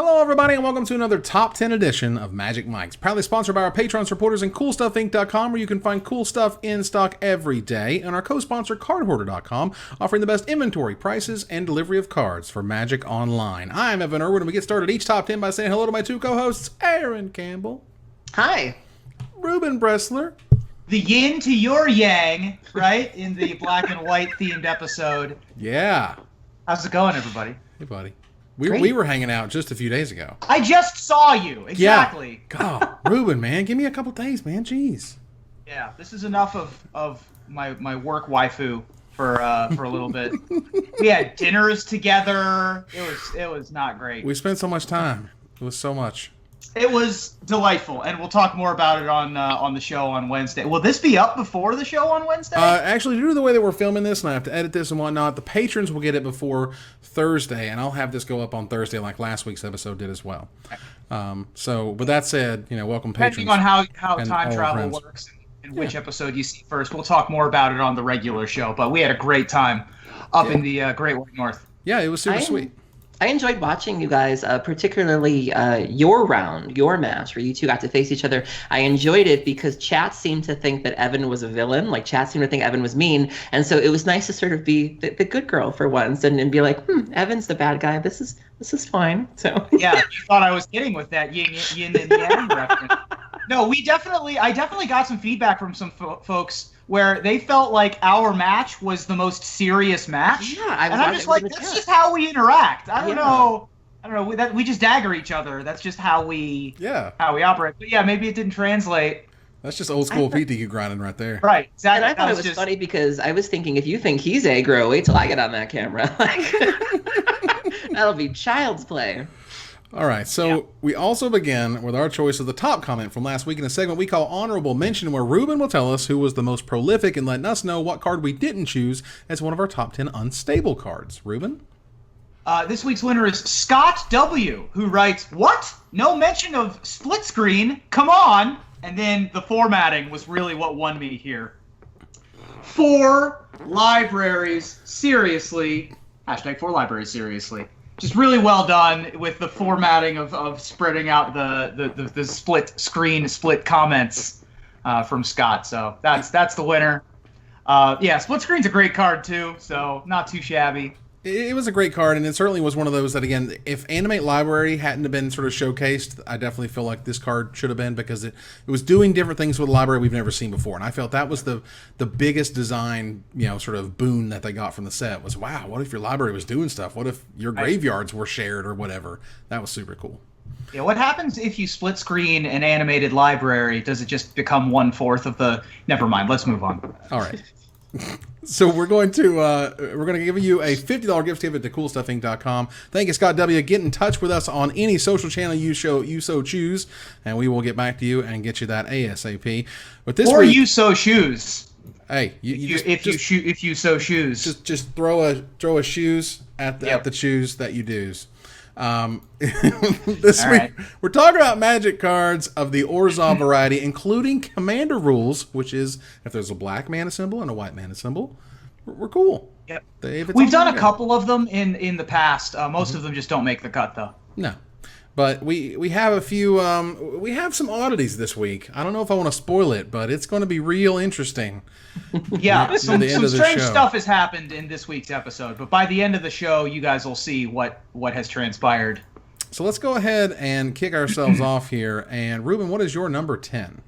Hello, everybody, and welcome to another Top 10 edition of Magic Mike's, proudly sponsored by our Patreon supporters and CoolStuffInc.com, where you can find cool stuff in stock every day, and our co-sponsor CardHoarder.com, offering the best inventory, prices, and delivery of cards for Magic Online. I'm Evan Irwin, and we get started each Top 10 by saying hello to my two co-hosts, Aaron Campbell. Hi. Ruben Bressler. The yin to your yang, right, in the black and white themed episode. Yeah. How's it going, everybody? Hey, buddy. We were hanging out just a few days ago. I just saw you. Exactly. Yeah. God, Ruben, man, give me a couple days, man. Jeez. Yeah, this is enough of my work waifu for a little bit. We had dinners together. It was not great. We spent so much time. It was so much. It was delightful, and we'll talk more about it on the show on Wednesday. Will this be up before the show on Wednesday? Actually, due to the way that we're filming this, and I have to edit this and whatnot, the patrons will get it before Thursday, and I'll have this go up on Thursday like last week's episode did as well. But that said, welcome patrons. Depending on how time travel works and which episode you see first, we'll talk more about it on the regular show. But we had a great time up in the Great White North. Yeah, it was super sweet. I enjoyed watching you guys, particularly your round, your match, where you two got to face each other. I enjoyed it because chat seemed to think that Evan was a villain. Like, chat seemed to think Evan was mean. And so it was nice to sort of be the good girl for once and be like, Evan's the bad guy. This is fine. So yeah, you thought I was kidding with that yin and yang reference. No, I definitely got some feedback from some folks where they felt like our match was the most serious match. Yeah, I'm just like, that's just how we interact. I don't know. We just dagger each other. That's just how we operate. But yeah, maybe it didn't translate. That's just old school PTQ grinding right there. Right, exactly. And I thought it was funny because I was thinking, if you think he's aggro, wait till I get on that camera. That'll be child's play. All right, so we also begin with our choice of the top comment from last week in a segment we call Honorable Mention, where Ruben will tell us who was the most prolific and letting us know what card we didn't choose as one of our top 10 unstable cards. Ruben? This week's winner is Scott W., who writes, "What? No mention of split screen? Come on!" And then the formatting was really what won me here. 4 libraries, seriously. # 4 libraries, seriously. Just really well done with the formatting of spreading out the split screen, split comments from Scott. So that's the winner. Split screen's a great card too, so not too shabby. It was a great card, and it certainly was one of those that, again, if Animate Library hadn't have been sort of showcased, I definitely feel like this card should have been, because it was doing different things with the library we've never seen before, and I felt that was the biggest design, sort of boon that they got from the set was, wow, what if your library was doing stuff? What if your graveyards were shared or whatever? That was super cool. Yeah, what happens if you split screen an Animated Library? Does it just become 1/4 of the... Never mind, let's move on. All right. So we're going to give you a $50 gift certificate to CoolStuffInc.com. Thank you, Scott W. Get in touch with us on any social channel you so choose, and we will get back to you and get you that ASAP. But this week, you so choose. Hey, if you so choose. Just throw a shoes at the choose that you do's. This week we're talking about Magic cards of the Orzhov variety, including Commander rules, which is if there's a black mana symbol and a white mana symbol, we're cool. Yep. We've done a couple of them in the past. Most of them just don't make the cut, though. No. But we have a few, we have some oddities this week. I don't know if I want to spoil it, but it's going to be real interesting. Yeah, some strange stuff has happened in this week's episode, but by the end of the show, you guys will see what has transpired. So let's go ahead and kick ourselves off here. And Ruben, what is your number 10?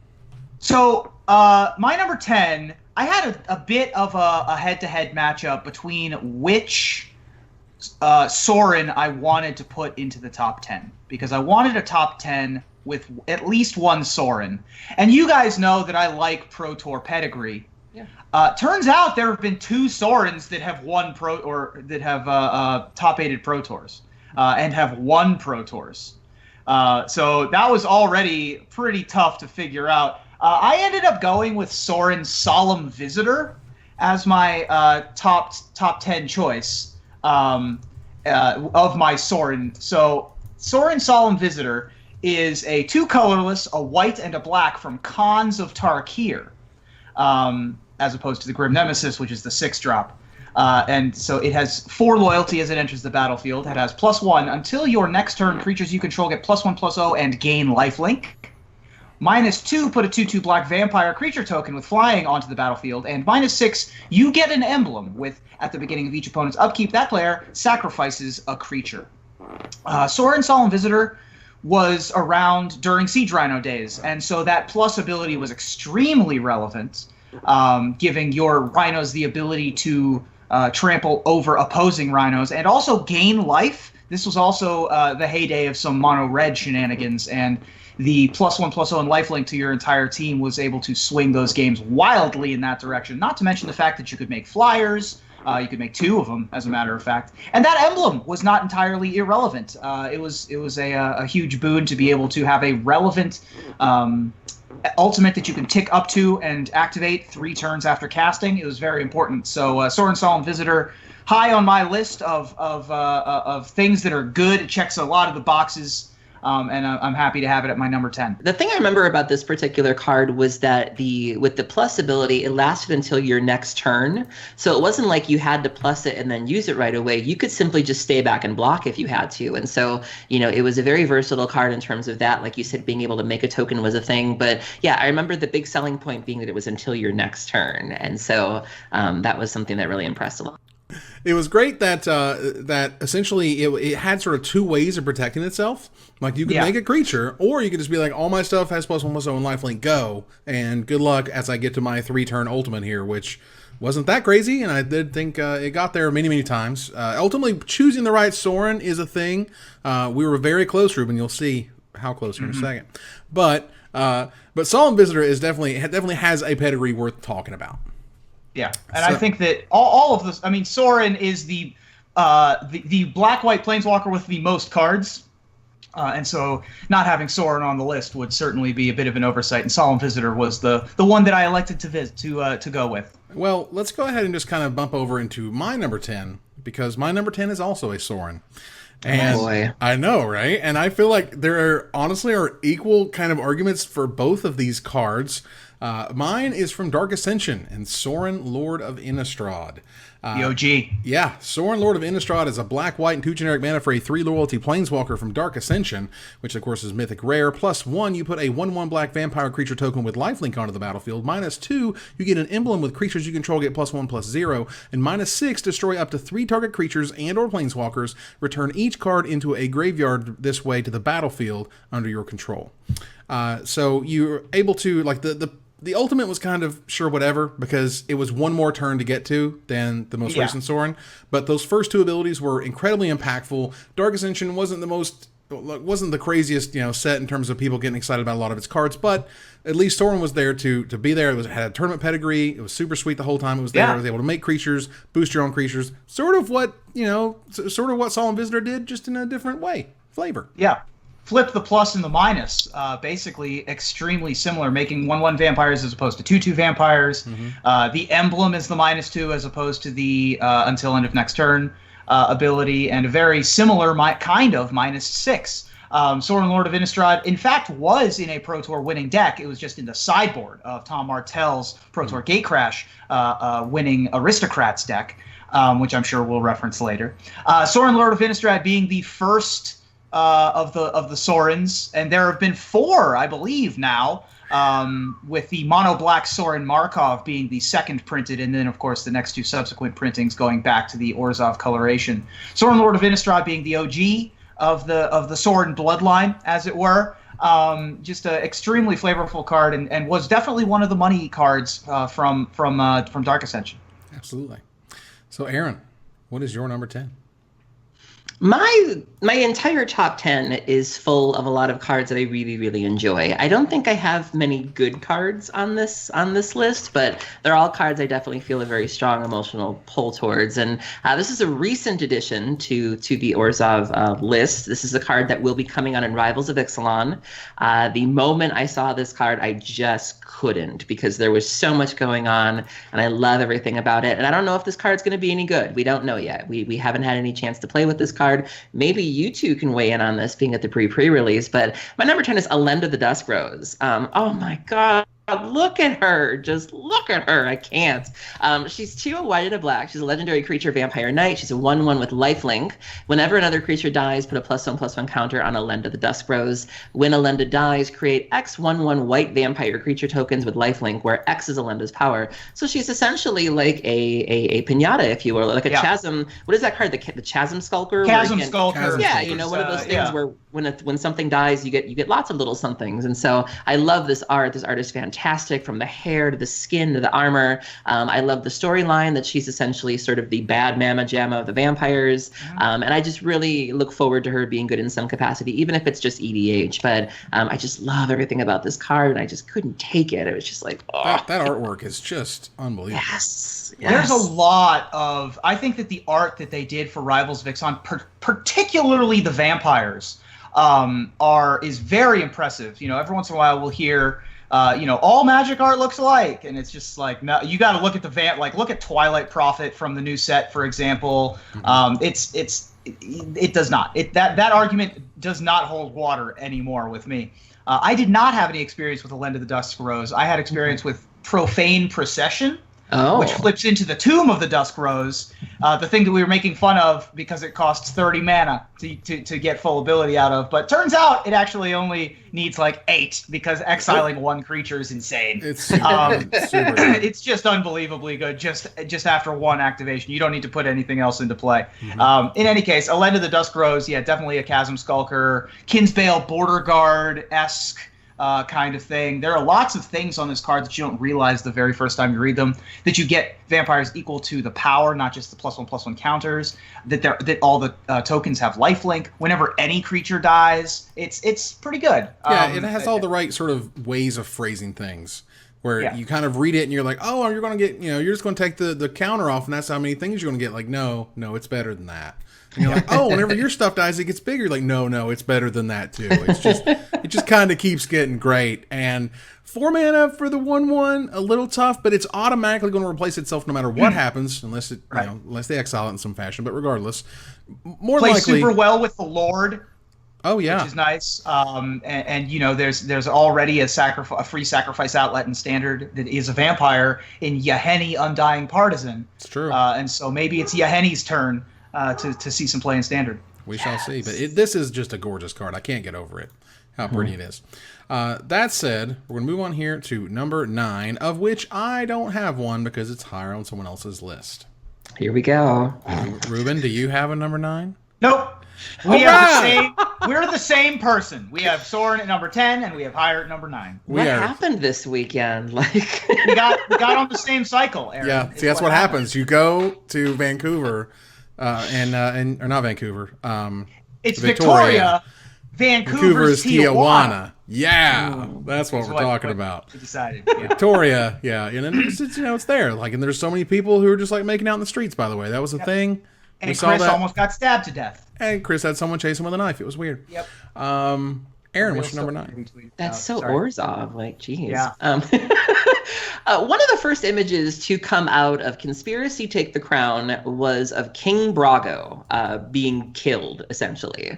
So my number 10, I had a bit of a head-to-head matchup between which Sorin I wanted to put into the top 10, because I wanted a top 10 with at least one Sorin. And you guys know that I like Pro Tour pedigree. Yeah. Turns out there have been 2 Sorins that have won top-aided Pro Tours and have won Pro Tours. So that was already pretty tough to figure out. I ended up going with Sorin Solemn Visitor as my top 10 choice of my Sorin. So Sorin Solemn Visitor is a 2 colorless, a white and a black from Khans of Tarkir, as opposed to the Grim Nemesis, which is the 6-drop. And so it has 4 loyalty as it enters the battlefield. It has +1 until your next turn. Creatures you control get +1/+0 and gain lifelink. -2, put a 2/2 black vampire creature token with flying onto the battlefield. And -6, you get an emblem with, at the beginning of each opponent's upkeep, that player sacrifices a creature. Sorin Solemn Visitor was around during Siege Rhino days, and so that plus ability was extremely relevant, giving your rhinos the ability to trample over opposing rhinos and also gain life. This was also the heyday of some mono-red shenanigans, and the +1/+0 and lifelink to your entire team was able to swing those games wildly in that direction. Not to mention the fact that you could make flyers. You could make 2 of them, as a matter of fact. And that emblem was not entirely irrelevant. It was a huge boon to be able to have a relevant ultimate that you can tick up to and activate 3 turns after casting. It was very important. So Sorin Solemn Visitor, high on my list of things that are good. It checks a lot of the boxes. And I'm happy to have it at my number 10. The thing I remember about this particular card was that with the plus ability, it lasted until your next turn. So it wasn't like you had to plus it and then use it right away. You could simply just stay back and block if you had to. And so, it was a very versatile card in terms of that. Like you said, being able to make a token was a thing. But yeah, I remember the big selling point being that it was until your next turn. And so that was something that really impressed a lot. It was great that that essentially it had sort of 2 ways of protecting itself. Like you could make a creature, or you could just be like, all my stuff has +1/+0 and lifelink, go, and good luck as I get to my 3-turn ultimate here, which wasn't that crazy, and I did think it got there many, many times. Ultimately, choosing the right Sorin is a thing. We were very close, Ruben. You'll see how close here in a second. But Solemn Visitor is definitely has a pedigree worth talking about. Yeah, and I think that all of this. I mean, Sorin is the black-white planeswalker with the most cards, and so not having Sorin on the list would certainly be a bit of an oversight. And Solemn Visitor was the one that I elected to go with. Well, let's go ahead and just kind of bump over into my number 10, because my number 10 is also a Sorin. And boy. I know, right? And I feel like there honestly are equal kind of arguments for both of these cards. Mine is from Dark Ascension and Sorin, Lord of Innistrad. The OG. Yeah, Sorin, Lord of Innistrad is a black, white, and 2 generic mana for a 3 loyalty planeswalker from Dark Ascension, which of course is mythic rare. +1, you put a 1/1 black vampire creature token with lifelink onto the battlefield. -2, you get an emblem with creatures you control get +1/+0. And -6, destroy up to 3 target creatures and/or planeswalkers. Return each card into a graveyard this way to the battlefield under your control. So you're able to, like, the ultimate was kind of sure whatever, because it was 1 more turn to get to than the most recent Sorin. But those first 2 abilities were incredibly impactful. Dark Ascension wasn't the craziest set in terms of people getting excited about a lot of its cards, but at least Sorin was there to be there. It had a tournament pedigree. It was super sweet the whole time it was there. It was able to make creatures, boost your own creatures, sort of what Solemn Visitor did, just in a different flavor. Yeah. Flip the plus and the minus, basically extremely similar, making 1/1 vampires as opposed to 2/2 vampires. The emblem is the -2 as opposed to the until end of next turn ability, and a very similar kind of -6. Sorin, Lord of Innistrad, in fact, was in a Pro Tour winning deck. It was just in the sideboard of Tom Martell's Pro Tour Gatecrash winning Aristocrats deck, which I'm sure we'll reference later. Sorin, Lord of Innistrad being the first of the Sorins, and there have been 4, I believe, now, with the mono black Sorin Markov being the second printed, and then of course the next 2 subsequent printings going back to the Orzhov coloration. Sorin, Lord of Innistrad being the OG of the Sorin bloodline, as it were. Just an extremely flavorful card, and was definitely one of the money cards from Dark Ascension. Absolutely. So Aaron, what is your number 10? My entire top 10 is full of a lot of cards that I really, really enjoy. I don't think I have many good cards on this list, but they're all cards I definitely feel a very strong emotional pull towards. And this is a recent addition to the Orzhov list. This is a card that will be coming on in Rivals of Ixalan. The moment I saw this card, I just couldn't, because there was so much going on, and I love everything about it. And I don't know if this card's going to be any good. We don't know yet. We haven't had any chance to play with this card. Maybe you two can weigh in on this, being at the pre-release, but my number 10 is Alenda the Dusk Rose. Oh my gosh, Look at her. Just look at her. I can't. She's 2, a white and a black. She's a legendary creature, vampire knight. She's a 1/1 with lifelink. Whenever another creature dies, put a +1/+1 counter on Elenda the Dusk Rose. When Elenda dies, create X 1/1 white vampire creature tokens with lifelink, where X is Elenda's power. So she's essentially like a pinata, if you will, like a chasm. What is that card? The chasm skulker? Chasm skulker. Yeah, you know, one of those things where when something dies, you get lots of little somethings. And so I love this art. This art is fantastic, from the hair to the skin to the armor. I love the storyline that she's essentially sort of the bad mama jamma of the vampires. And I just really look forward to her being good in some capacity, even if it's just EDH. But I just love everything about this card, and I just couldn't take it. It was just like, that artwork is just unbelievable. Yes. There's a lot of, I think that the art that they did for Rivals Vixen, particularly the vampires, is very impressive. You know, every once in a while we'll hear, all Magic art looks alike, and it's just like, no, you got to look at the look at Twilight Prophet from the new set, for example. It does not. That argument does not hold water anymore with me. I did not have any experience with Elenda the Dusk Rose. I had experience with Profane Procession, which flips into the Tomb of the Dusk Rose, the thing that we were making fun of because it costs 30 mana to get full ability out of. But turns out it actually only needs like 8 because exiling 1 creature is insane. It's super it's just unbelievably good just after 1 activation. You don't need to put anything else into play. In any case, Elenda the Dusk Rose, definitely a Chasm Skulker, Kinsbale Border Guard-esque kind of thing. There are lots of things on this card that you don't realize the very first time you read them. That you get vampires equal to the power, not just the +1/+1 counters. That all the tokens have lifelink. Whenever any creature dies, it's pretty good. Yeah, it has all the right sort of ways of phrasing things. Where you kind of read it and you're like, oh, you're going to get, you're just going to take the counter off, and that's how many things you're going to get. Like, no, it's better than that. And you're like, oh, whenever your stuff dies, it gets bigger. Like, no, it's better than that too. It just kind of keeps getting great. And 4 mana for the 1/1, a little tough, but it's automatically going to replace itself no matter what happens, unless unless they exile it in some fashion. But regardless, more plays likely super well with the Lord. Oh yeah, which is nice. And there's already a free sacrifice outlet in Standard that is a vampire in Yahenni Undying Partisan. It's true. And so maybe it's Yahenni's turn to see some play in Standard. We shall see. But this is just a gorgeous card. I can't get over it. How pretty it is. That said, we're going to move on here to number 9, of which I don't have one because it's higher on someone else's list. Here we go. Ruben, do you have a number 9? Nope. We're the same person. We have Soren at number 10, and we have Higher at number 9. What happened this weekend? Like we got on the same cycle, Aaron. Yeah, see, that's what happens. You go to Vancouver, or not Vancouver. It's Victoria. Vancouver's Tijuana. Yeah, that's what we're talking about. We decided. Yeah. Victoria, and then it's there. Like, and there's so many people who are just like making out in the streets. By the way, that was a thing. And Chris almost got stabbed to death. And Chris had someone chase him with a knife. It was weird. Yep. Aaron, what's your number 9? That's so Orzhov. Like, geez. Yeah. One of the first images to come out of Conspiracy Take the Crown was of King Brago being killed, essentially.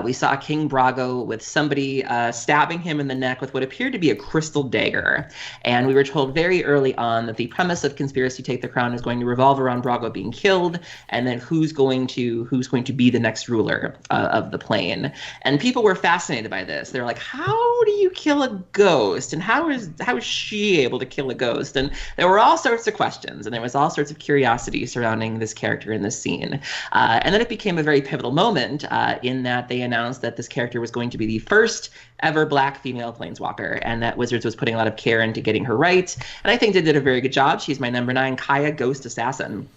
We saw King Brago with somebody stabbing him in the neck with what appeared to be a crystal dagger. And we were told very early on that the premise of Conspiracy Take the Crown is going to revolve around Brago being killed, and then who's going to be the next ruler of the plane. And people were fascinated by this. They're like, how do you kill a ghost? And how is she able to kill a ghost? And there were all sorts of questions, and there was all sorts of curiosity surrounding this character in this scene. And then it became a very pivotal moment in that they announced that this character was going to be the first ever black female planeswalker, and that Wizards was putting a lot of care into getting her right. And I think they did a very good job. She's my number 9, Kaya Ghost Assassin.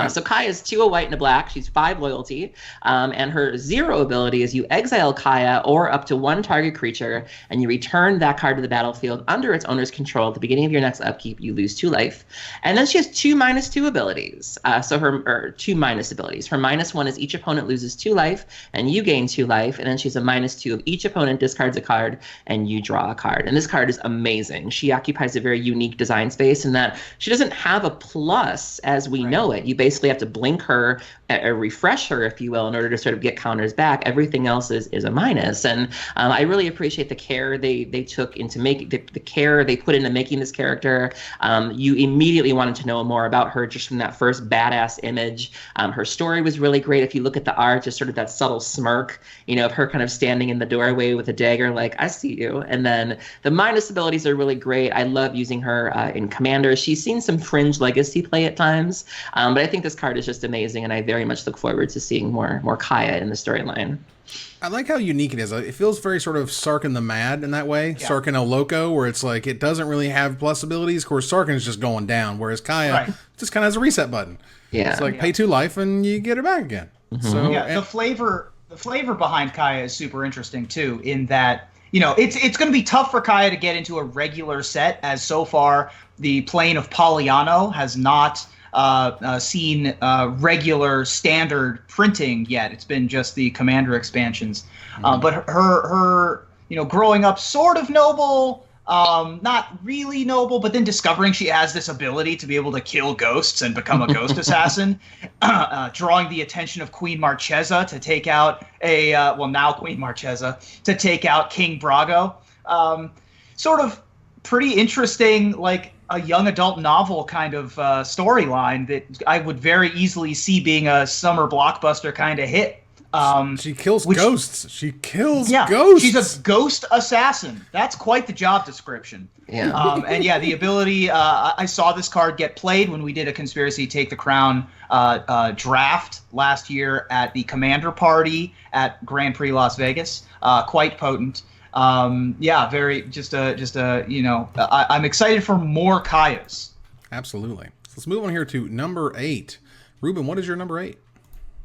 So Kaya is 2 a white and a black. She's 5 loyalty. And her 0 ability is you exile Kaya or up to 1 target creature, and you return that card to the battlefield under its owner's control. At the beginning of your next upkeep, you lose 2 life. And then she has 2 -2 abilities. Or 2 minus abilities. Her -1 is each opponent loses 2 life, and you gain 2 life. And then she's a -2 of each opponent discards a card, and you draw a card. And this card is amazing. She occupies a very unique design space in that she doesn't have a plus as we know it. You basically have to blink her or refresh her, if you will, in order to sort of get counters back. Everything else is a minus. And I really appreciate the care they took into making the care they put into making this character. You immediately wanted to know more about her just from that first badass image. Her story was really great. If you look at the art, just sort of that subtle smirk, of her kind of standing in the doorway with a dagger, like, I see you. And then the minus abilities are really great. I love using her in Commander. She's seen some fringe legacy play at times, but I think this card is just amazing, and I very much look forward to seeing more Kaya in the storyline. I like how unique it is. It feels very sort of Sarkin the Mad in that way. Yeah. Sarkin El Loco, where it's like it doesn't really have plus abilities. Of course, Sarkin is just going down, whereas Kaya just kind of has a reset button. Yeah, it's like pay 2 life and you get it back again. Mm-hmm. So the flavor behind Kaya is super interesting too. In that it's going to be tough for Kaya to get into a regular set, as so far the plane of Poliano has not seen regular standard printing yet. It's been just the Commander expansions. But her growing up sort of noble, not really noble, but then discovering she has this ability to be able to kill ghosts and become a ghost assassin, drawing the attention of Queen Marchesa to take out now Queen Marchesa to take out King Brago. Sort of pretty interesting, like a young adult novel kind of storyline that I would very easily see being a summer blockbuster kind of hit. She kills ghosts. She kills ghosts. She's a ghost assassin. That's quite the job description. Yeah. The ability, I saw this card get played when we did a Conspiracy Take the Crown draft last year at the Commander Party at Grand Prix Las Vegas. Quite potent. I'm excited for more Kayas. Absolutely. So let's move on here to number 8. Ruben, what is your number 8?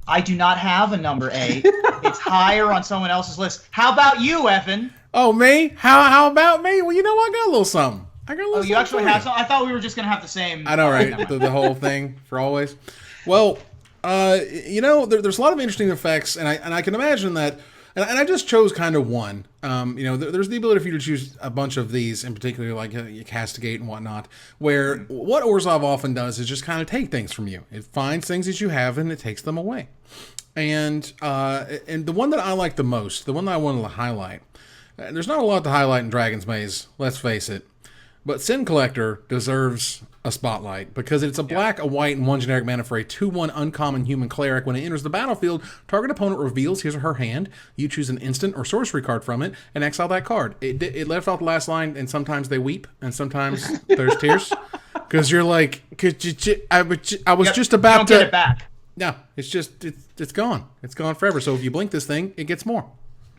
I do not have a number 8. It's higher on someone else's list. How about you, Evan? Oh, me? How about me? Well, I got a little something. You actually have something? I thought we were just going to have the same. I know, right? The whole thing for always. Well, there's a lot of interesting effects, and I can imagine that. And I just chose kind of one. There's the ability for you to choose a bunch of these, in particular, like you castigate and whatnot, where what Orzhov often does is just kind of take things from you. It finds things that you have and it takes them away. And the one that I like the most, the one that I wanted to highlight, there's not a lot to highlight in Dragon's Maze, let's face it, but Sin Collector deserves a spotlight because it's a black, a white, and 1 generic mana for a 2/1 uncommon human cleric. When it enters the battlefield, target opponent reveals his or her hand. You choose an instant or sorcery card from it and exile that card. It left off the last line, and sometimes they weep, and sometimes there's tears because you're like, I was just about to get it back. No, it's gone. It's gone forever. So if you blink this thing, it gets more.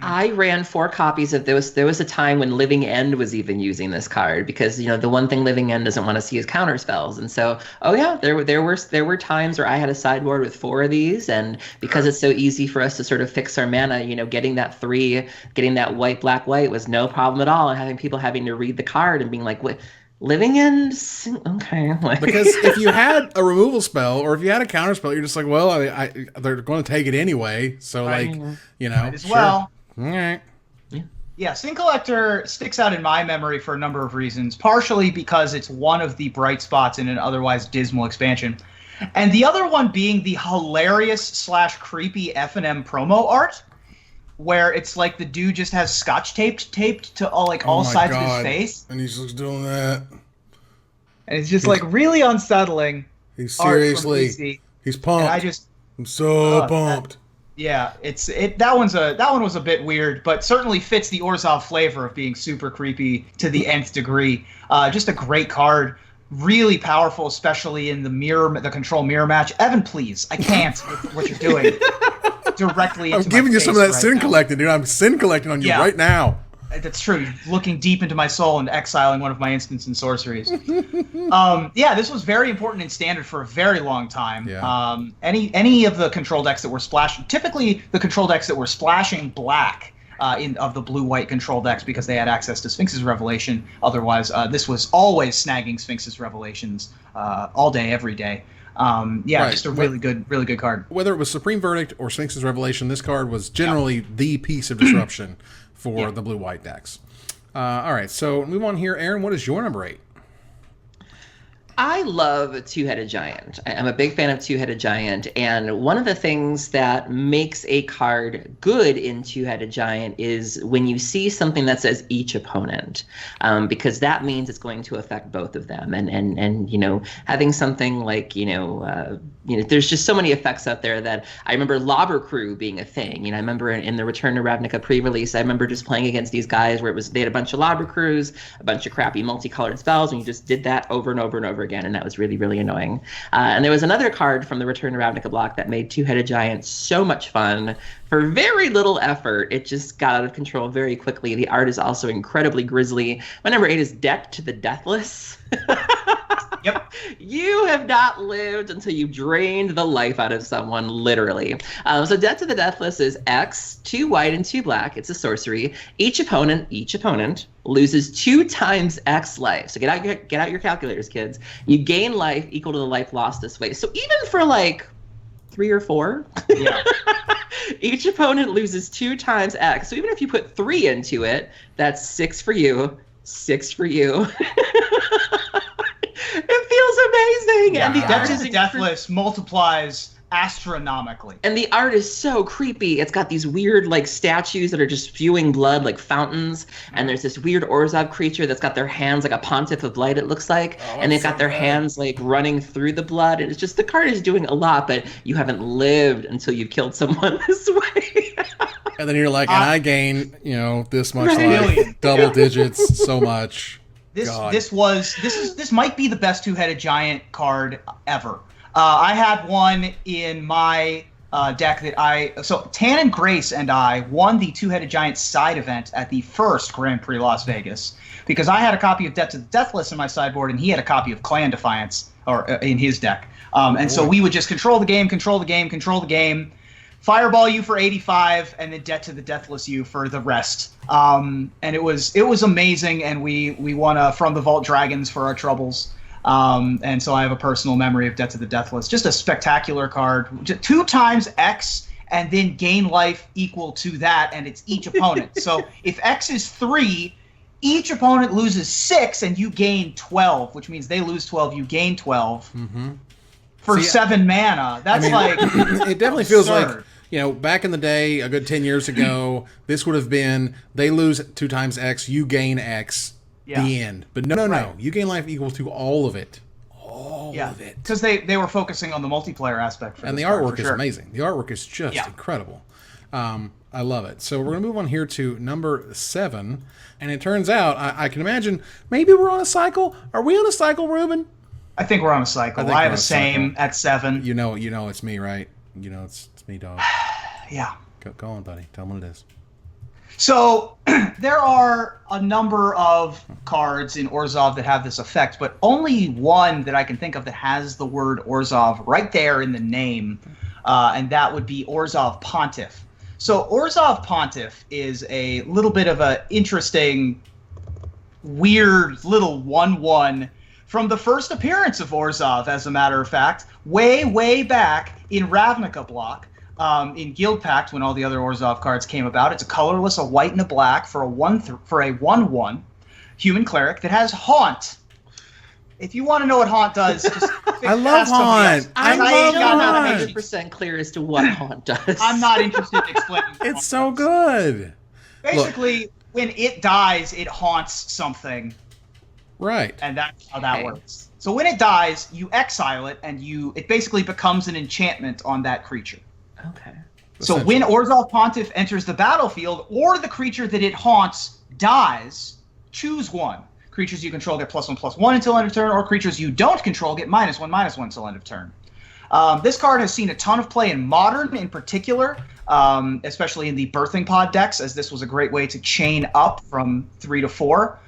I ran 4 copies of this. There was a time when Living End was even using this card because the one thing Living End doesn't want to see is counter spells. And so, there were times where I had a sideboard with 4 of these, and because it's so easy for us to sort of fix our mana, getting that 3, getting that white was no problem at all, and having people having to read the card and being like, what? Living End? Okay. Because if you had a removal spell or if you had a counter spell, you're just like, well, they're going to take it anyway. So, might as well. All right. Yeah, Sin Collector sticks out in my memory for a number of reasons, partially because it's one of the bright spots in an otherwise dismal expansion, and the other one being the hilarious / creepy F&M promo art, where it's like the dude just has scotch taped to all sides of his face, and he's just doing that, and it's just like really unsettling. He's seriously, he's pumped. And I'm so pumped. That one was a bit weird, but certainly fits the Orzhov flavor of being super creepy to the nth degree. Just a great card, really powerful, especially in the control mirror match. Evan, please, I can't with what you're doing directly. I'm giving you some of that sin collecting, dude. I'm sin collecting on you right now. That's true. Looking deep into my soul and exiling one of my instants and sorceries. This was very important in Standard for a very long time. Yeah. Any of the control decks that were splashing, typically the control decks that were splashing black of the blue-white control decks because they had access to Sphinx's Revelation. Otherwise, this was always snagging Sphinx's Revelations all day, every day. Just a really good card. Whether it was Supreme Verdict or Sphinx's Revelation, this card was generally the piece of disruption for the blue-white decks. All right, so move on here. Aaron, what is your number 8? I love Two-Headed Giant. I'm a big fan of Two-Headed Giant, and one of the things that makes a card good in Two-Headed Giant is when you see something that says each opponent, because that means it's going to affect both of them. And you know, having something like there's just so many effects out there that I remember Lobber Crew being a thing. You know, I remember in the Return to Ravnica pre-release, I remember just playing against these guys where they had a bunch of Lobber Crews, a bunch of crappy multicolored spells, and you just did that over and over and over again, and that was really, really annoying. And there was another card from the Return to Ravnica block that made Two-Headed Giant so much fun. For very little effort, it just got out of control very quickly. The art is also incredibly grisly. My number 8 is Debt to the Deathless. Yep. You have not lived until you drained the life out of someone, literally. So Debt to the Deathless is X, 2 white and 2 black. It's a sorcery. Each opponent loses 2 times X life. So get out your calculators, kids. You gain life equal to the life lost this way. So even for like 3 or 4, Yeah. each opponent loses 2 times X. So even if you put 3 into it, that's 6 for you, 6 for you. It feels amazing. Yeah. And the Debt art to is the Deathless multiplies astronomically. And the art is so creepy. It's got these weird like statues that are just spewing blood like fountains. And there's this weird Orzhov creature that's got their hands like a pontiff of light, it looks like. And they've got their hands like running through the blood. And it's just, the card is doing a lot, but you haven't lived until you've killed someone this way. And then you're like, and I gain, this much Right. life, double digits, so much. God. This might be the best Two-Headed Giant card ever. I had one in my deck so Tan and Grace and I won the Two-Headed Giant side event at the first Grand Prix Las Vegas because I had a copy of Debt to the Deathless in my sideboard and he had a copy of Clan Defiance in his deck. So we would just control the game, Fireball you for 85, and then Debt to the Deathless you for the rest. And it was amazing, and we won From the Vault Dragons for our troubles. And so I have a personal memory of Debt to the Deathless. Just a spectacular card. 2 times X, and then gain life equal to that, and it's each opponent. So if X is 3, each opponent loses 6, and you gain 12, which means they lose 12, you gain 12. Mm-hmm. For 7 mana. That's it definitely feels absurd. like, back in the day, a good 10 years ago, this would have been, they lose 2 times X, you gain X, the end. But no. Right. You gain life equal to all of it. All of it. Because they were focusing on the multiplayer aspect. And the artwork is amazing. The artwork is just incredible. I love it. So we're going to move on here to number 7. And it turns out, I can imagine, maybe we're on a cycle. Are we on a cycle, Ruben? I think we're on a cycle. I have the same at 7. You know it's me, right? It's me, dog. Yeah. Go on, buddy. Tell them what it is. So there are a number of cards in Orzhov that have this effect, but only one that I can think of that has the word Orzhov right there in the name, and that would be Orzhov Pontiff. So Orzhov Pontiff is a little bit of a interesting, weird little 1/1 from the first appearance of Orzhov, as a matter of fact, way back in Ravnica block, in Guild Pact when all the other Orzhov cards came about. It's a colorless, a white and a black for a 1/1 human cleric that has Haunt. If you want to know what Haunt does, just I love Haunt. I'm Haunt. 100% clear as to what Haunt does. I'm not interested in explaining. what It's Haunt so does. good. Basically, when it dies, it haunts something. Right. And that's how that works. So when it dies, you exile it, and it basically becomes an enchantment on that creature. Okay. So when Orzhov Pontiff enters the battlefield, or the creature that it haunts dies, choose one. Creatures you control get +1/+1 until end of turn, or creatures you don't control get -1/-1 until end of turn. This card has seen a ton of play in Modern in particular, especially in the Birthing Pod decks, as this was a great way to chain up from 3 to 4.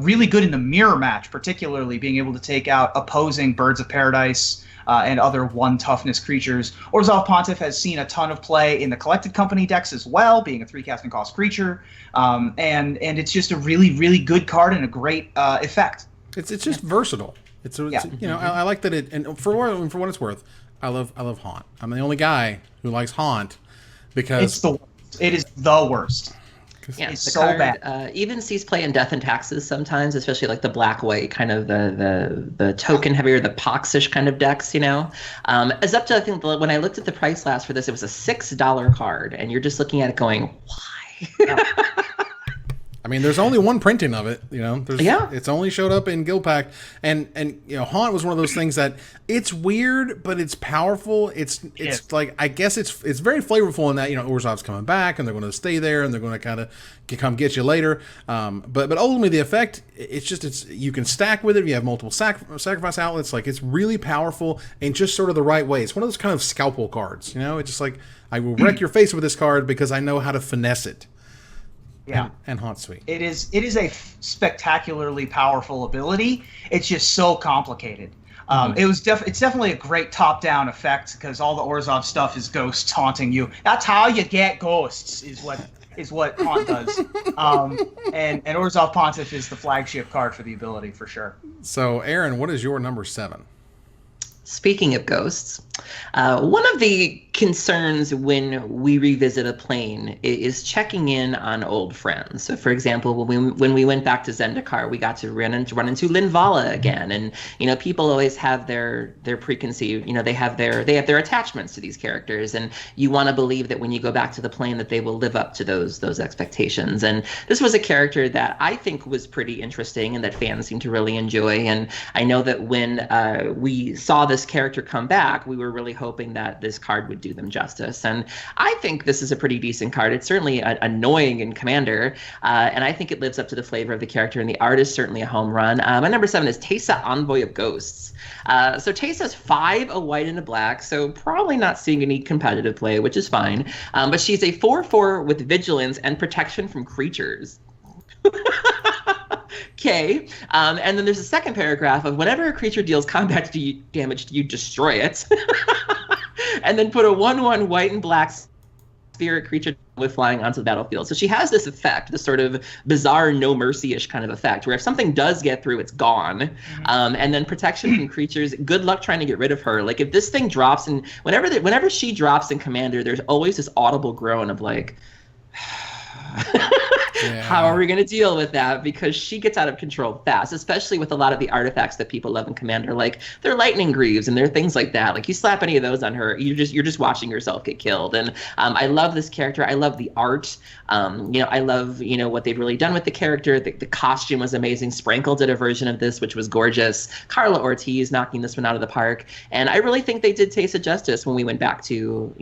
Really good in the mirror match, particularly being able to take out opposing Birds of Paradise and other 1 toughness creatures. Orzhov Pontiff has seen a ton of play in the Collected Company decks as well, being a 3 casting cost creature, and it's just a really good card and a great effect. It's just versatile. I like that it, and for what it's worth, I love Haunt. I'm the only guy who likes Haunt because It is the worst. Yeah, is the so card bad. even sees play in Death and Taxes sometimes, especially like the black white kind of the token heavier, the Poxish kind of decks. As up to, I think when I looked at the price last for this, it was a $6 card, and you're just looking at it going, why? I mean, there's only one printing of it, Yeah. It's only showed up in Guildpact, and Haunt was one of those things that it's weird, but it's powerful. It's like, I guess it's very flavorful in that, Orzhov's coming back, and they're going to stay there, and they're going to kind of come get you later. But ultimately, the effect, it's you can stack with it. You have multiple sacrifice outlets. Like, it's really powerful in just sort of the right way. It's one of those kind of scalpel cards. It's just like, I will wreck your face with this card because I know how to finesse it. Yeah, and Haunt Suite. It is a spectacularly powerful ability. It's just so complicated. It's definitely a great top-down effect because all the Orzhov stuff is ghosts haunting you. That's how you get ghosts, is what Haunt does. And Orzhov Pontiff is the flagship card for the ability for sure. So, Aaron, what is your number 7? Speaking of ghosts, one of the concerns when we revisit a plane is checking in on old friends. So, for example, when we went back to Zendikar, we got to run into Linvala again, and people always have their preconceived, they have their attachments to these characters, and you want to believe that when you go back to the plane that they will live up to those expectations. And this was a character that I think was pretty interesting and that fans seem to really enjoy. And I know that when we saw this character come back, we were really hoping that this card would do them justice. And I think this is a pretty decent card. It's certainly annoying in Commander, and I think it lives up to the flavor of the character, and the art is certainly a home run. My number 7 is Teysa, Envoy of Ghosts. So Teysa's 5, a white and a black, so probably not seeing any competitive play, which is fine. But she's a 4/4 with vigilance and protection from creatures. Okay, and then there's a second paragraph of whenever a creature deals combat damage, you destroy it. And then put a 1/1 white and black spirit creature with flying onto the battlefield. So she has this effect, this sort of bizarre no mercy-ish kind of effect, where if something does get through, it's gone. And then protection from creatures, good luck trying to get rid of her. Like, if this thing drops, and whenever she drops in Commander, there's always this audible groan of like, yeah. How are we going to deal with that? Because she gets out of control fast, especially with a lot of the artifacts that people love in Commander, like their lightning greaves and their things like that. Like, you slap any of those on her, you're just watching yourself get killed. And I love this character. I love the art. I love what they've really done with the character. The costume was amazing. Sprankle did a version of this, which was gorgeous. Carla Ortiz knocking this one out of the park. And I really think they did Teysa justice when we went back to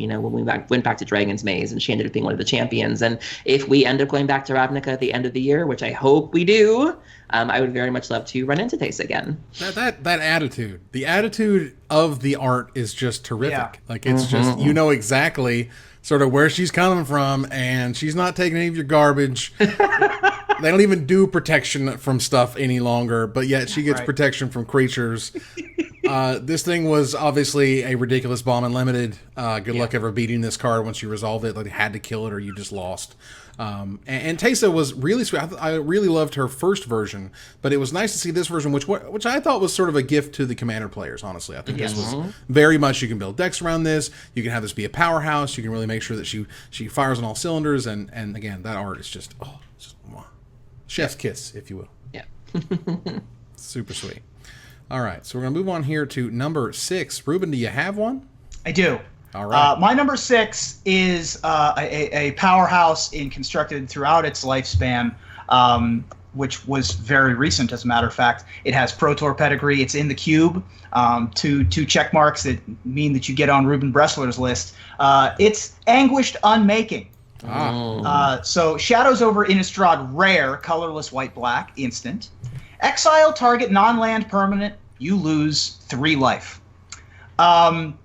went back to Dragon's Maze, and she ended up being one of the champions. And if we end up going back to Ravnica at the end of the year, which I hope we do, I would very much love to run into Teysa again. That attitude, the attitude of the art is just terrific. Yeah. Like, it's just, exactly sort of where she's coming from, and she's not taking any of your garbage. They don't even do protection from stuff any longer, but yet she gets protection from creatures. This thing was obviously a ridiculous bomb unlimited. Good luck ever beating this card once you resolved it. Like, you had to kill it or you just lost. And Teysa was really sweet. I really loved her first version, but it was nice to see this version, which I thought was sort of a gift to the Commander players, honestly. I think this was very much, you can build decks around this. You can have this be a powerhouse. You can really make sure that she fires on all cylinders. And again, that art is just, chef's kiss, if you will. Yeah. Super sweet. All right, so we're going to move on here to number 6. Ruben, do you have one? I do. All right. My number 6 is a powerhouse constructed throughout its lifespan, which was very recent, as a matter of fact. It has Pro Tour pedigree. It's in the cube. Two check marks that mean that you get on Ruben Bressler's list. It's Anguished Unmaking. So Shadows over Innistrad rare, colorless white-black, instant. Exile target non-land permanent, you lose 3 life.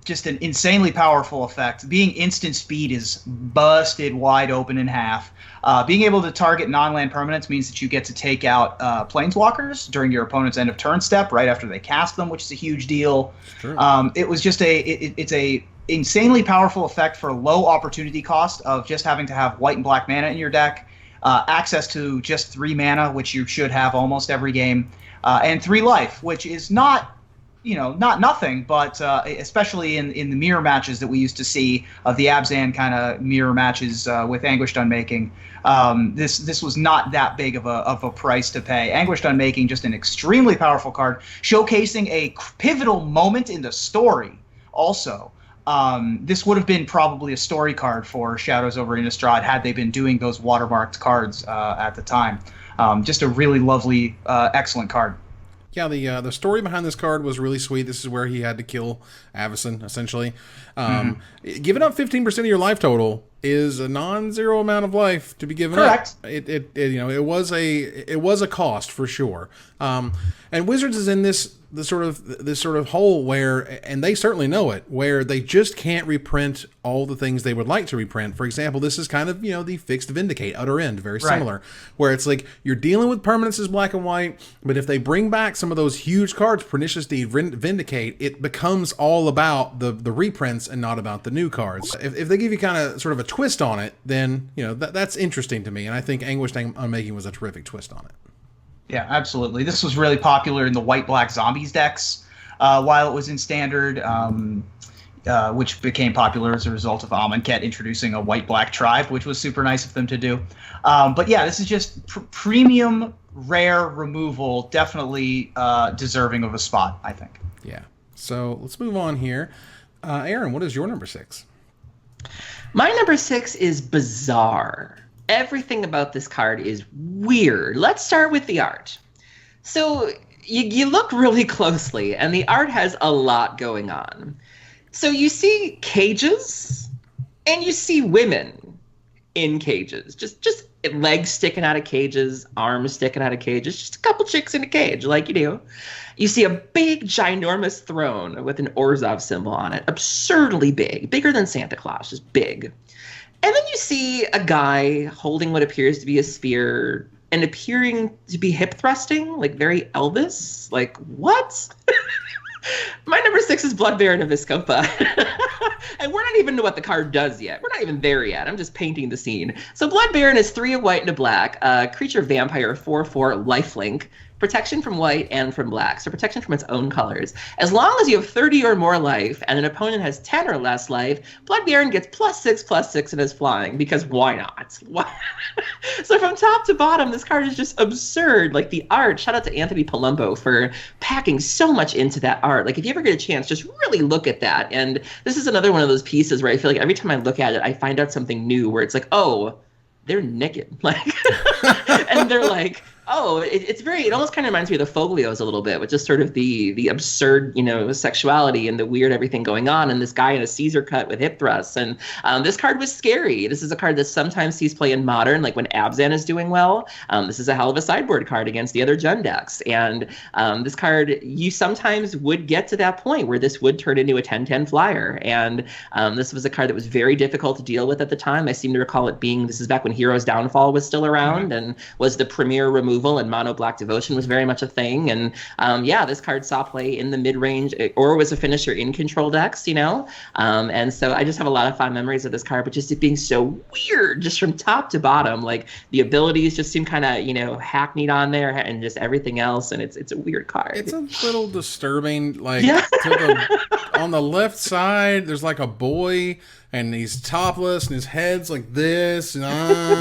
Just an insanely powerful effect. Being instant speed is busted wide open in half. Being able to target non-land permanents means that you get to take out planeswalkers during your opponent's end of turn step right after they cast them, which is a huge deal. It was just it's a insanely powerful effect for low opportunity cost of just having to have white and black mana in your deck. Access to just 3 mana, which you should have almost every game, and 3 life, which is not not nothing, but especially in the mirror matches that we used to see of the Abzan kind of mirror matches with Anguished Unmaking, this was not that big of a price to pay. Anguished Unmaking, just an extremely powerful card, showcasing a pivotal moment in the story. Also, this would have been probably a story card for Shadows over Innistrad had they been doing those watermarked cards at the time. Just a really lovely, excellent card. Yeah, the story behind this card was really sweet. This is where he had to kill Avacyn, essentially. Giving up 15% of your life total is a non-zero amount of life to be given Correct. up. It was a cost for sure. And Wizards is in this sort of hole where, and they certainly know it, where they just can't reprint all the things they would like to reprint. For example, this is kind of the fixed Vindicate, Utter End, very similar, where it's like you're dealing with permanents as black and white, but if they bring back some of those huge cards, Pernicious Deed, Vindicate, it becomes all about the reprints and not about the new cards. If they give you kind of sort of a twist on it, then that's interesting to me, and I think Anguished Unmaking was a terrific twist on it. Yeah, absolutely. This was really popular in the white-black zombies decks while it was in Standard, which became popular as a result of Amonkhet introducing a white-black tribe, which was super nice of them to do. But yeah, this is just premium, rare removal, definitely deserving of a spot, I think. Yeah. So let's move on here. Aaron, what is your number 6? My number 6 is bizarre. Everything about this card is weird. Let's start with the art. So you look really closely, and the art has a lot going on. So you see cages, and you see women in cages. Just legs sticking out of cages, arms sticking out of cages, just a couple chicks in a cage, like you do. You see a big, ginormous throne with an Orzhov symbol on it. Absurdly big. Bigger than Santa Claus, just big. And then you see a guy holding what appears to be a spear and appearing to be hip thrusting, like very Elvis. Like, what? My number 6 is Blood Baron of Vizkopa. And we're not even know what the card does yet. We're not even there yet. I'm just painting the scene. So Blood Baron is 3 of white and a black, creature vampire, 4/4 lifelink. Protection from white and from black, so protection from its own colors. As long as you have 30 or more life and an opponent has 10 or less life, Blood Baron gets +6/+6 and is flying, because why not? So from top to bottom, this card is just absurd. Like the art, shout out to Anthony Palumbo for packing so much into that art. Like if you ever get a chance, just really look at that. And this is another one of those pieces where I feel like every time I look at it, I find out something new where it's like, oh, they're naked. Like, and they're like, oh, it almost kind of reminds me of the Folios a little bit, with just sort of the absurd, sexuality and the weird everything going on, and this guy in a Caesar cut with hip thrusts. And this card was scary. This is a card that sometimes sees play in Modern, like when Abzan is doing well. This is a hell of a sideboard card against the other Jund decks. And this card, you sometimes would get to that point where this would turn into a 10/10 flyer. And this was a card that was very difficult to deal with at the time. I seem to recall it being, this is back when Heroes Downfall was still around and was the premier removal, and Mono Black Devotion was very much a thing. And this card saw play in the mid-range, or was a finisher in control decks, and so I just have a lot of fond memories of this card, but just it being so weird, just from top to bottom. Like the abilities just seem kind of, hackneyed on there, and just everything else, and it's a weird card. It's a little disturbing. Like on the left side, there's like a boy, and he's topless, and his head's like this, and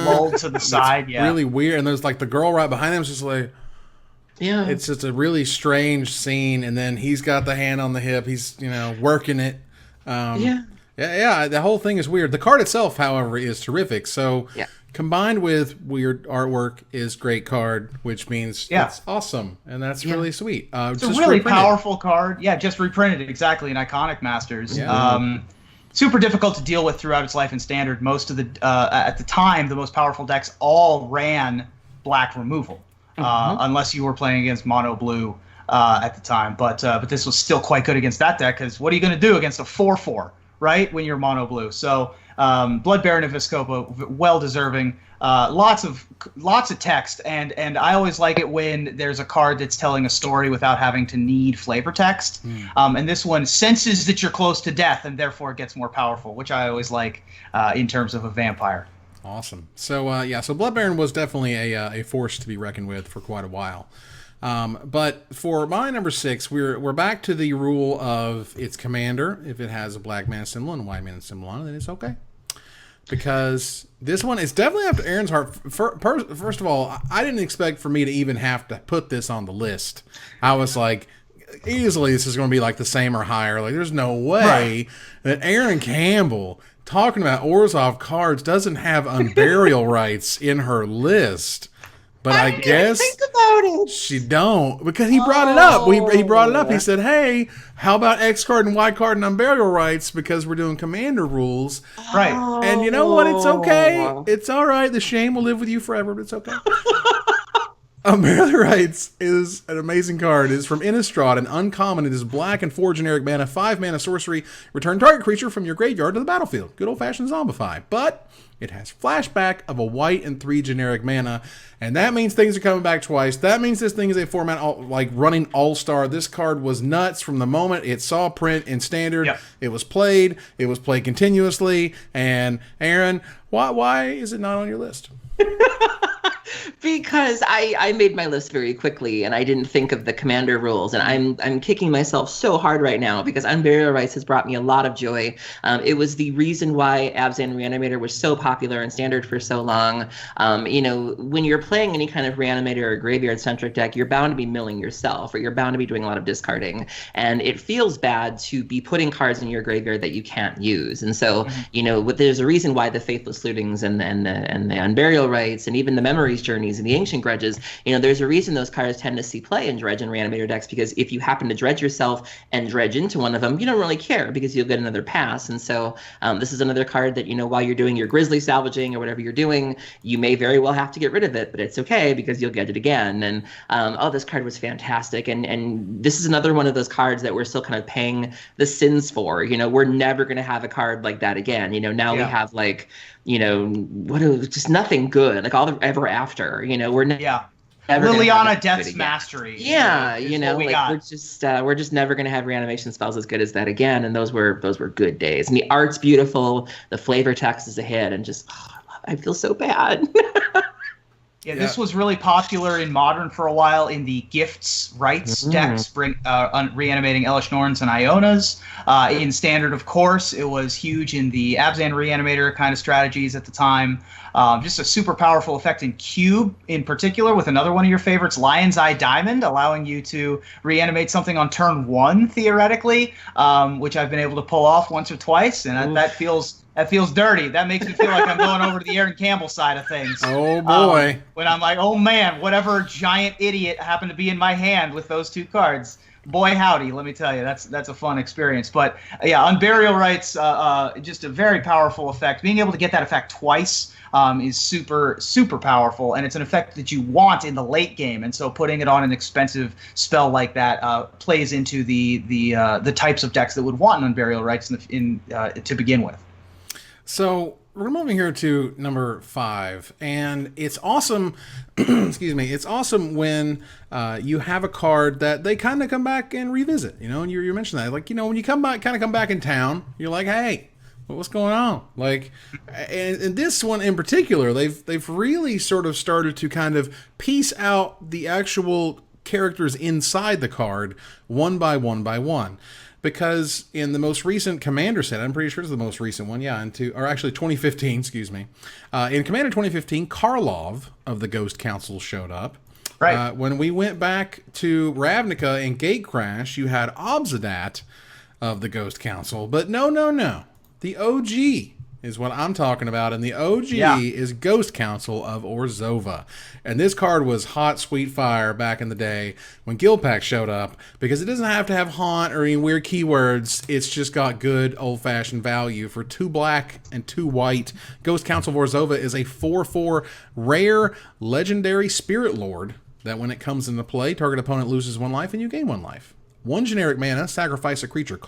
rolled to the side. Yeah, really weird. And there's like the girl right behind him is just like, yeah, it's just a really strange scene. And then he's got the hand on the hip, he's working it. Yeah. The whole thing is weird. The card itself, however, is terrific. So combined with weird artwork is great card, which means it's awesome, and that's really sweet. It's a really powerful card. Yeah, just reprinted exactly in Iconic Masters. Yeah. Super difficult to deal with throughout its life in Standard. Most of the at the time, the most powerful decks all ran black removal, unless you were playing against mono blue at the time. But this was still quite good against that deck, because what are you going to do against a 4/4, right? When you're mono blue. So Blood Baron of Vizkopa, well deserving. Lots of text, and I always like it when there's a card that's telling a story without having to need flavor text. And this one senses that you're close to death, and therefore it gets more powerful, which I always like in terms of a vampire. Awesome. So so Blood Baron was definitely a force to be reckoned with for quite a while. But for my number 6, we're back to the rule of its commander. If it has a black mana symbol and a white mana symbol on it, then it's okay. Because this one is definitely after Aaron's heart. First of all, I didn't expect for me to even have to put this on the list. I was like, easily this is going to be like the same or higher. Like, there's no way that Aaron Campbell, talking about Orzhov cards, doesn't have Unburial Rites in her list. But I guess think about it. She don't, because he brought it up. He brought it up. He said, "Hey, how about X card and Y card and Unburial Rites? Because we're doing commander rules." Right. And you know what? It's okay. It's all right. The shame will live with you forever, but it's okay. Unburial Rites is an amazing card. It is from Innistrad, an uncommon. It is black and 4 generic mana, 5 mana sorcery. Return target creature from your graveyard to the battlefield. Good old-fashioned zombify. But it has flashback of a white and 3 generic mana, and that means things are coming back twice. That means this thing is a format like running all-star. This card was nuts from the moment it saw print in Standard. Yep. It was played continuously. And Aaron, why is it not on your list? Because I made my list very quickly and I didn't think of the commander rules, and I'm kicking myself so hard right now because Unburial Rites has brought me a lot of joy. It was the reason why Abzan Reanimator was so popular in Standard for so long. When you're playing any kind of Reanimator or Graveyard centric deck, you're bound to be milling yourself, or you're bound to be doing a lot of discarding, and it feels bad to be putting cards in your graveyard that you can't use. And so there's a reason why the Faithless Lootings and the Unburial Rites and even the Memories Journeys and the Ancient Grudges, there's a reason those cards tend to see play in Dredge and Reanimator decks, because if you happen to dredge yourself and dredge into one of them, you don't really care because you'll get another pass. And so this is another card that, while you're doing your Grizzly salvaging or whatever you're doing, you may very well have to get rid of it, but it's okay because you'll get it again. And this card was fantastic. And this is another one of those cards that we're still kind of paying the sins for. We're never going to have a card like that again. Now we have just nothing good, like all the ever after, we're never Liliana Death's Mastery. Yeah, we're just never gonna have reanimation spells as good as that again, and those were good days. And the art's beautiful, the flavor text is a hit, and just I feel so bad. Yeah, this was really popular in Modern for a while in the Gifts Rites decks, reanimating Elesh Norns and Ionas. In Standard, of course, it was huge in the Abzan Reanimator kind of strategies at the time. Just a super powerful effect in Cube, in particular, with another one of your favorites, Lion's Eye Diamond, allowing you to reanimate something on turn 1, theoretically, which I've been able to pull off once or twice, and that feels dirty. That makes me feel like I'm going over to the Aaron Campbell side of things. Oh, boy. When I'm like, oh, man, whatever giant idiot happened to be in my hand with those 2 cards. Boy, howdy, let me tell you, that's a fun experience. But, yeah, Unburial Rites, just a very powerful effect. Being able to get that effect twice is super, super powerful, and it's an effect that you want in the late game. And so putting it on an expensive spell like that plays into the types of decks that would want an Unburial Rites to begin with. So we're moving here to number 5, and it's awesome. Excuse me. It's awesome when you have a card that they kind of come back and revisit. And you mentioned that, like, when you come back in town, you're like, hey, what's going on? Like, and this one in particular, they've really sort of started to kind of piece out the actual characters inside the card one by one. Because in the most recent Commander set, I'm pretty sure it's the most recent one, or actually 2015, excuse me. In Commander 2015, Karlov of the Ghost Council showed up. Right. When we went back to Ravnica and Gatecrash, you had Obsidat of the Ghost Council. But no. The OG is what I'm talking about, and the OG is Ghost Council of Orzhova. And this card was hot, sweet fire back in the day when Guildpact showed up, because it doesn't have to have haunt or any weird keywords. It's just got good old-fashioned value. For 2 black and 2 white, Ghost Council of Orzhova is a 4/4 rare legendary spirit lord that when it comes into play, target opponent loses 1 life and you gain 1 life. 1 generic mana, sacrifice a creature,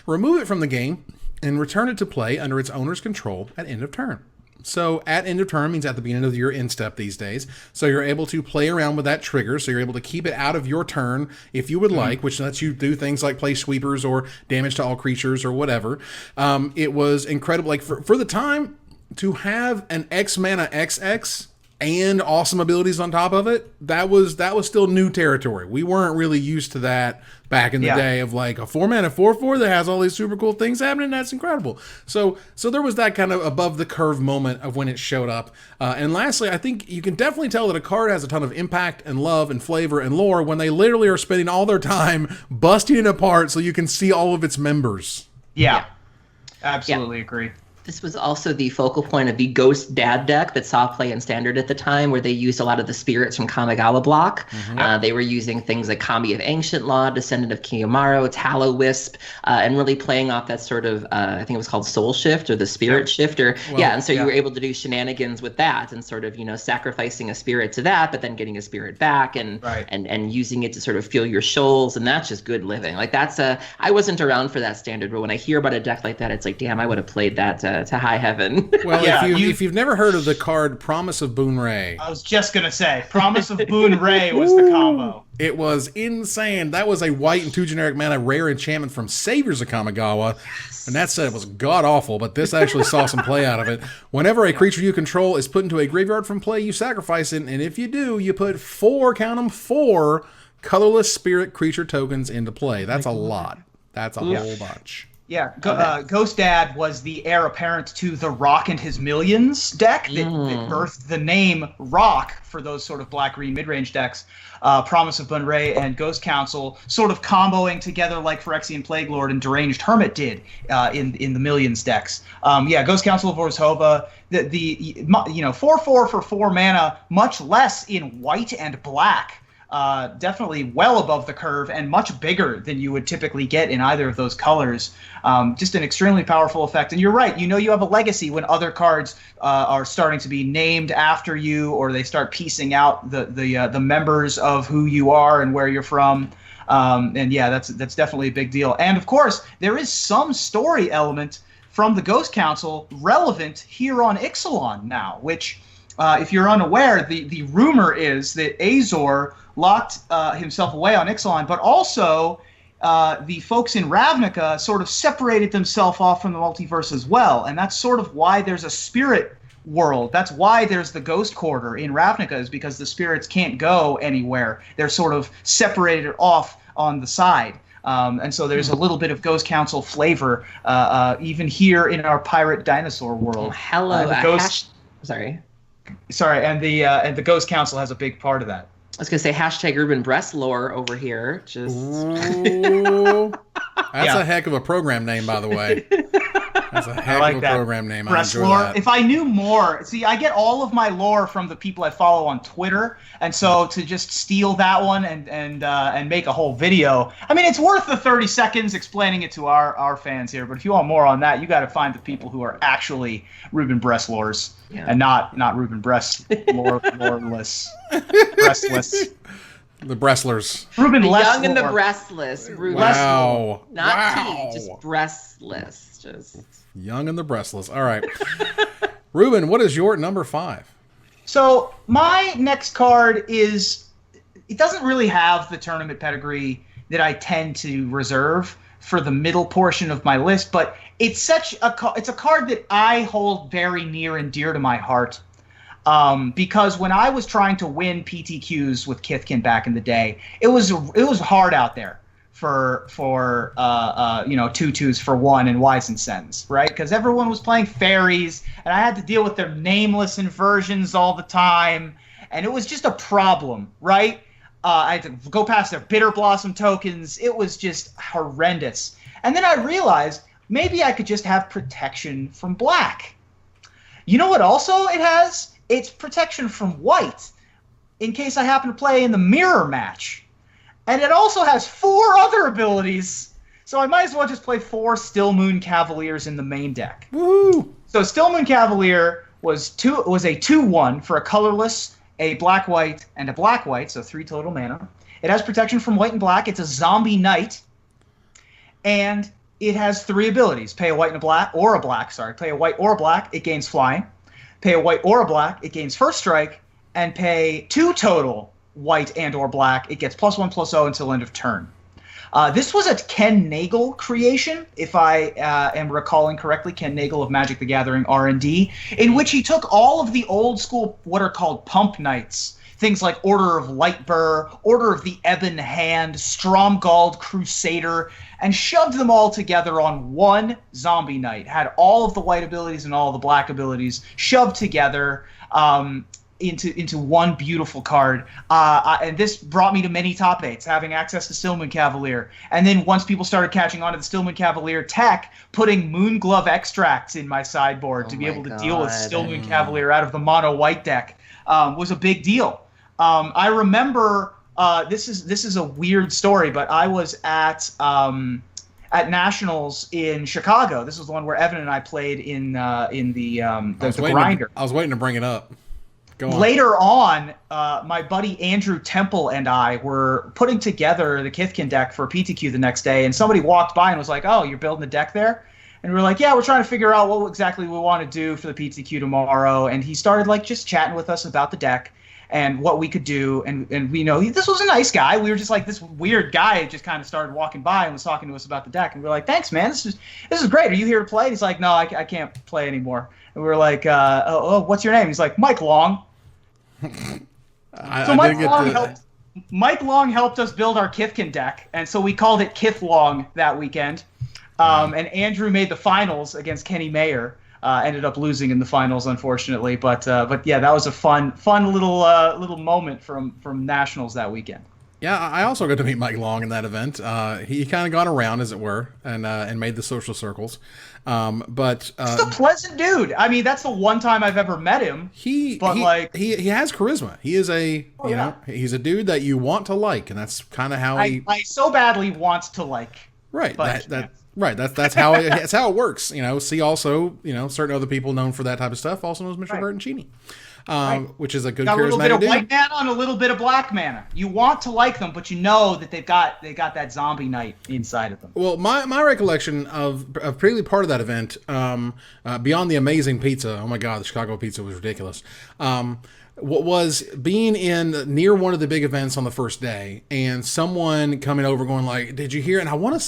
remove it from the game, and return it to play under its owner's control at end of turn. So at end of turn means at the beginning of your end step these days. So you're able to play around with that trigger. So you're able to keep it out of your turn if you would like, which lets you do things like play sweepers or damage to all creatures or whatever. It was incredible. Like for the time to have an X mana XX and awesome abilities on top of it, that was still new territory. We weren't really used to that back in the day of like a 4-mana 4/4 that has all these super cool things happening. That's incredible. So there was that kind of above the curve moment of when it showed up. And lastly, I think you can definitely tell that a card has a ton of impact and love and flavor and lore when they literally are spending all their time busting it apart so you can see all of its members. Yeah. Absolutely agree. This was also the focal point of the Ghost Dad deck that saw play in Standard at the time, where they used a lot of the spirits from Kamigawa block. They were using things like Kami of Ancient Law, Descendant of Kiyomaru, Tallow Wisp, and really playing off that sort of, I think it was called Soul Shift or the Spirit Shift. And so you were able to do shenanigans with that and sort of, sacrificing a spirit to that, but then getting a spirit back and using it to sort of fuel your shoals. And that's just good living. Like I wasn't around for that Standard, but when I hear about a deck like that, it's like, damn, I would have played that to high heaven. Well, if you've never heard of the card Promise of Boon Ray. I was just going to say, Promise of Boon Ray was the combo. It was insane. That was a white and 2 generic mana rare enchantment from Saviors of Kamigawa. And that said, it was god-awful, but this actually saw some play out of it. Whenever a creature you control is put into a graveyard from play, you sacrifice it, and if you do, you put 4 colorless spirit creature tokens into play. That's a lot. That's a whole bunch. Yeah, Ghost Dad was the heir apparent to the Rock and His Millions deck that birthed the name Rock for those sort of black-green mid-range decks. Promise of Bunray and Ghost Council sort of comboing together like Phyrexian Plague Lord and Deranged Hermit did in the Millions decks. Ghost Council of Orzhova, the 4/4 for 4 mana, much less in white and black. Definitely well above the curve and much bigger than you would typically get in either of those colors. Just an extremely powerful effect. And you're right, you have a legacy when other cards are starting to be named after you, or they start piecing out the members of who you are and where you're from. That's definitely a big deal. And of course, there is some story element from the Ghost Council relevant here on Ixalan now, which, if you're unaware, the rumor is that Azor locked himself away on Ixalan, but also the folks in Ravnica sort of separated themselves off from the multiverse as well, and that's sort of why there's a spirit world. That's why there's the Ghost Quarter in Ravnica, is because the spirits can't go anywhere. They're sort of separated off on the side. And so there's a little bit of Ghost Council flavor even here in our pirate dinosaur world. Hello, Sorry, and the Ghost Council has a big part of that. I was going to say hashtag Ruben Breast lore over here. Just Ooh, that's a heck of a program name, by the way. That's a heck of a program name. Breast I enjoy lore. that. If I knew more, see, I get all of my lore from the people I follow on Twitter, and so to just steal that one and make a whole video, I mean, it's worth the 30 seconds explaining it to our fans here. But if you want more on that, you got to find the people who are actually Ruben Breast lores, and not Ruben Breast loreless, breastless. The Brestlers. Ruben the less young and the lore. breastless. Ruben. Wow. Not T, just breastless. Just young and the breastless. All right. Ruben, what is your number 5? So my next card it doesn't really have the tournament pedigree that I tend to reserve for the middle portion of my list, but it's a card that I hold very near and dear to my heart. Because when I was trying to win PTQs with Kithkin back in the day, it was hard out there for 2/2s for 1 and Wise and Sens, right? Because everyone was playing fairies, and I had to deal with their nameless inversions all the time, and it was just a problem, right? I had to go past their Bitter Blossom tokens. It was just horrendous. And then I realized maybe I could just have protection from black. You know what also it has? It's protection from white, in case I happen to play in the mirror match. And it also has 4 other abilities, so I might as well just play 4 Stillmoon Cavaliers in the main deck. Woo! So Stillmoon Cavalier was a 2/1 for a colorless, a black-white, and a black-white, so 3 total mana. It has protection from white and black. It's a zombie knight, and it has 3 abilities. Pay a white and a black, or a black, sorry. Pay a white or a black, it gains flying. Pay a white or a black, it gains first strike, and pay 2 total white and or black, it gets +1/+0 until end of turn. This was a Ken Nagel creation, if I am recalling correctly, Ken Nagel of Magic the Gathering R&D, in which he took all of the old school, what are called pump knights, things like Order of Lightbur, Order of the Ebon Hand, Stromgald Crusader, and shoved them all together on one zombie knight. Had all of the white abilities and all of the black abilities shoved together into one beautiful card. And this brought me to many top 8s, having access to Stillman Cavalier. And then once people started catching on to the Stillman Cavalier tech, putting Moonglove extracts in my sideboard to be able to deal with Stillman Cavalier out of the mono white deck was a big deal. I remember this is a weird story, but I was at Nationals in Chicago. This was the one where Evan and I played in the Grinder. I was waiting to bring it up. Go on. Later on, my buddy Andrew Temple and I were putting together the Kithkin deck for PTQ the next day, and somebody walked by and was like, "Oh, you're building a deck there?" And we were like, "Yeah, we're trying to figure out what exactly we want to do for the PTQ tomorrow." And he started like just chatting with us about the deck and what we could do, and we know this was a nice guy. We were just like, this weird guy just kind of started walking by and was talking to us about the deck, and we were like, "Thanks, man. This is great. Are you here to play?" And he's like, "No, I can't play anymore." And we were like, what's your name?" He's like, "Mike Long." Mike Long helped us build our Kithkin deck, and so we called it Kith Long that weekend. And Andrew made the finals against Kenny Mayer. Ended up losing in the finals, unfortunately. But yeah, that was a fun little moment from Nationals that weekend. Yeah, I also got to meet Mike Long in that event. He kind of got around, as it were, and made the social circles. But he's a pleasant dude. I mean, that's the one time I've ever met him. He has charisma. He is he's a dude that you want to like, and that's kind of how I so badly wants to like. Right. That's how it works. See also, certain other people known for that type of stuff also knows Mr. Bertoncini. Which is a good charismatic dude. A little bit of white mana and a little bit of black mana. You want to like them, but you know that they got that zombie knight inside of them. Well, my recollection of particularly part of that event, beyond the amazing pizza. Oh my God, the Chicago pizza was ridiculous. What was being near one of the big events on the first day, and someone coming over going like, "Did you hear?" And I want to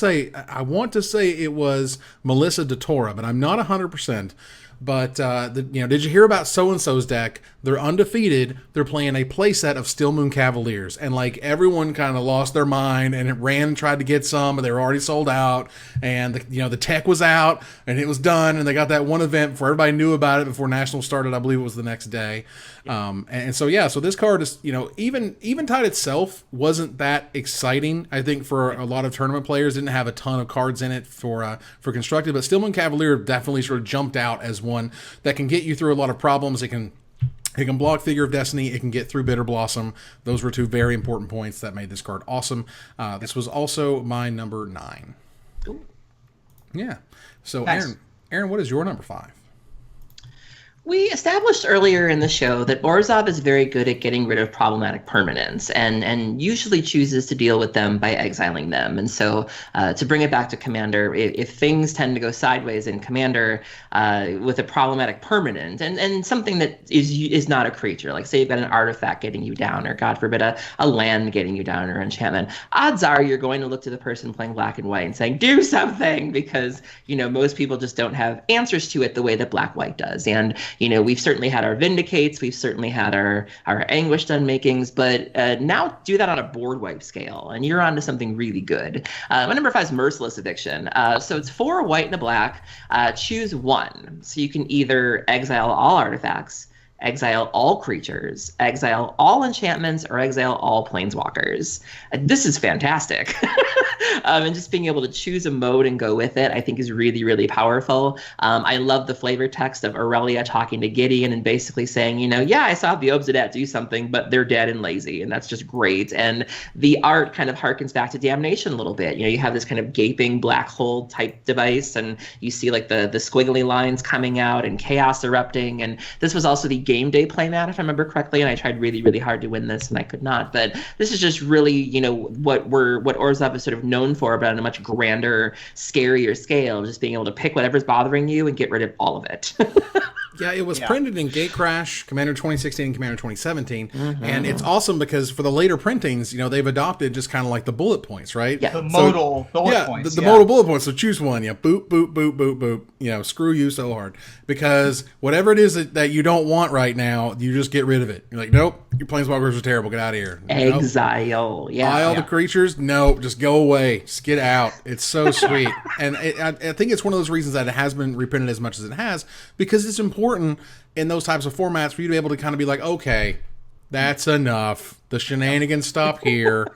say it was Melissa DeTora, but I'm not 100%. But did you hear about so and so's deck? They're undefeated. They're playing a playset of Stillman Cavaliers, and like everyone kind of lost their mind, and it ran and tried to get some, but they were already sold out. And the tech was out, and it was done, and they got that one event before everybody knew about it before National started. I believe it was the next day. So this card is Eventide itself wasn't that exciting. I think for a lot of tournament players, didn't have a ton of cards in it for constructed, but Stillman Cavalier definitely sort of jumped out as one that can get you through a lot of problems. It can block Figure of Destiny. It can get through Bitter Blossom. Those were two very important points that made this card awesome. This was also my number 9. Ooh. Yeah. So nice. Aaron, what is your number 5? We established earlier in the show that Orzhov is very good at getting rid of problematic permanents and usually chooses to deal with them by exiling them. And so to bring it back to Commander, if things tend to go sideways in Commander with a problematic permanent and something that is not a creature, like say you've got an artifact getting you down, or God forbid a land getting you down, or enchantment, odds are you're going to look to the person playing black and white and saying, do something, because most people just don't have answers to it the way that black-white does. And we've certainly had our Vindicates, we've certainly had our Anguished Unmakings, but now do that on a board wipe scale, and you're onto something really good. My number 5 is Merciless Addiction. So it's 4 white and a black. Choose one. So you can either exile all artifacts, exile all creatures, exile all enchantments, or exile all planeswalkers. This is fantastic. And just being able to choose a mode and go with it, I think, is really, really powerful. I love the flavor text of Aurelia talking to Gideon and basically saying, yeah, I saw the Obsidian do something, but they're dead and lazy, and that's just great. And the art kind of harkens back to Damnation a little bit. You have this kind of gaping black hole type device, and you see like the squiggly lines coming out and chaos erupting. And this was also the game day playmat, if I remember correctly, and I tried really, really hard to win this, and I could not. But this is just really, you know, what Orzhov is sort of known for, but on a much grander, scarier scale, just being able to pick whatever's bothering you and get rid of all of it. Yeah, it was printed in Gatecrash, Commander 2016, and Commander 2017, and it's awesome because for the later printings, you know, they've adopted just kind of like the bullet points, right? Yeah. The modal bullet points. The modal bullet points. So choose one. Yeah, boop, boop, boop, boop, boop. You know, screw you so hard because whatever it is that you don't want right now, you just get rid of it. You're like, nope, your planeswalkers are terrible. Get out of here. Exile. Nope. Buy the creatures. No, just go away. Just get out. It's so sweet, and I think it's one of those reasons that it has been reprinted as much as it has because it's important in those types of formats for you to be able to kind of be like, okay, that's enough. The shenanigans stop here.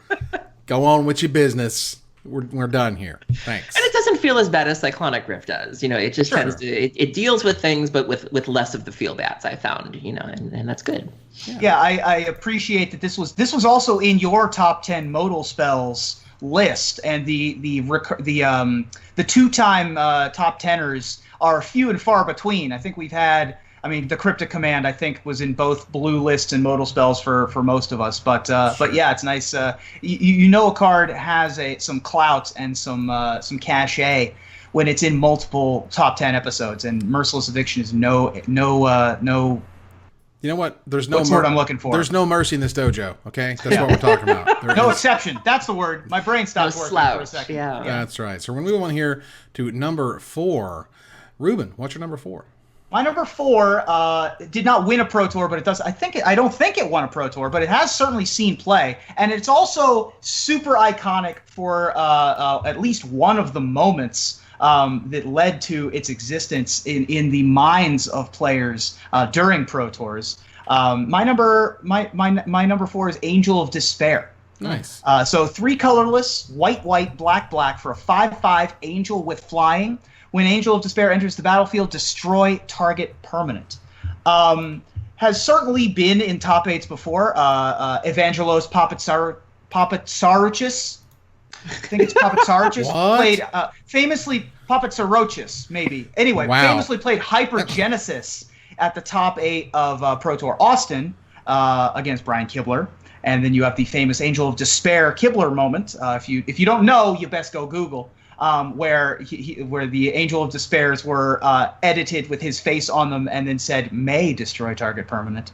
Go on with your business. We're done here. Thanks. And it doesn't feel as bad as Cyclonic Rift does. You know, it just tends to it deals with things, but with less of the feel bads, I found. You know, and that's good. Yeah, I appreciate that this was also in your top 10 modal spells list, and the two-time top teners are few and far between. I think we've had, I mean, the Cryptic Command, I think, was in both blue lists and modal spells for most of us. But yeah, it's nice. You know, a card has some clout and some cachet when it's in multiple top 10 episodes. And Merciless Addiction is no. You know what? There's no. What's the word I'm looking for? There's no mercy in this dojo. Okay, that's what we're talking about. No exception. That's the word. My brain stopped working for a second. Yeah. That's right. So we're gonna move on here to number 4. Ruben, what's your number 4? My number 4 did not win a Pro Tour, but it does. I don't think it won a Pro Tour, but it has certainly seen play, and it's also super iconic for at least one of the moments that led to its existence in the minds of players during Pro Tours. My number 4 is Angel of Despair. Nice. So 3 colorless, white, black for a 5/5 angel with flying. When Angel of Despair enters the battlefield, destroy target permanent. Has certainly been in top 8s before. Evangelos Papatsarachis. I think it's Papatsarachis. Played famously Papatsarachis, maybe. Anyway, famously played Hypergenesis at the top 8 of Pro Tour Austin against Brian Kibler. And then you have the famous Angel of Despair Kibler moment. If you don't know, you best go Google. Where the Angel of Despairs were edited with his face on them and then said may destroy target permanent,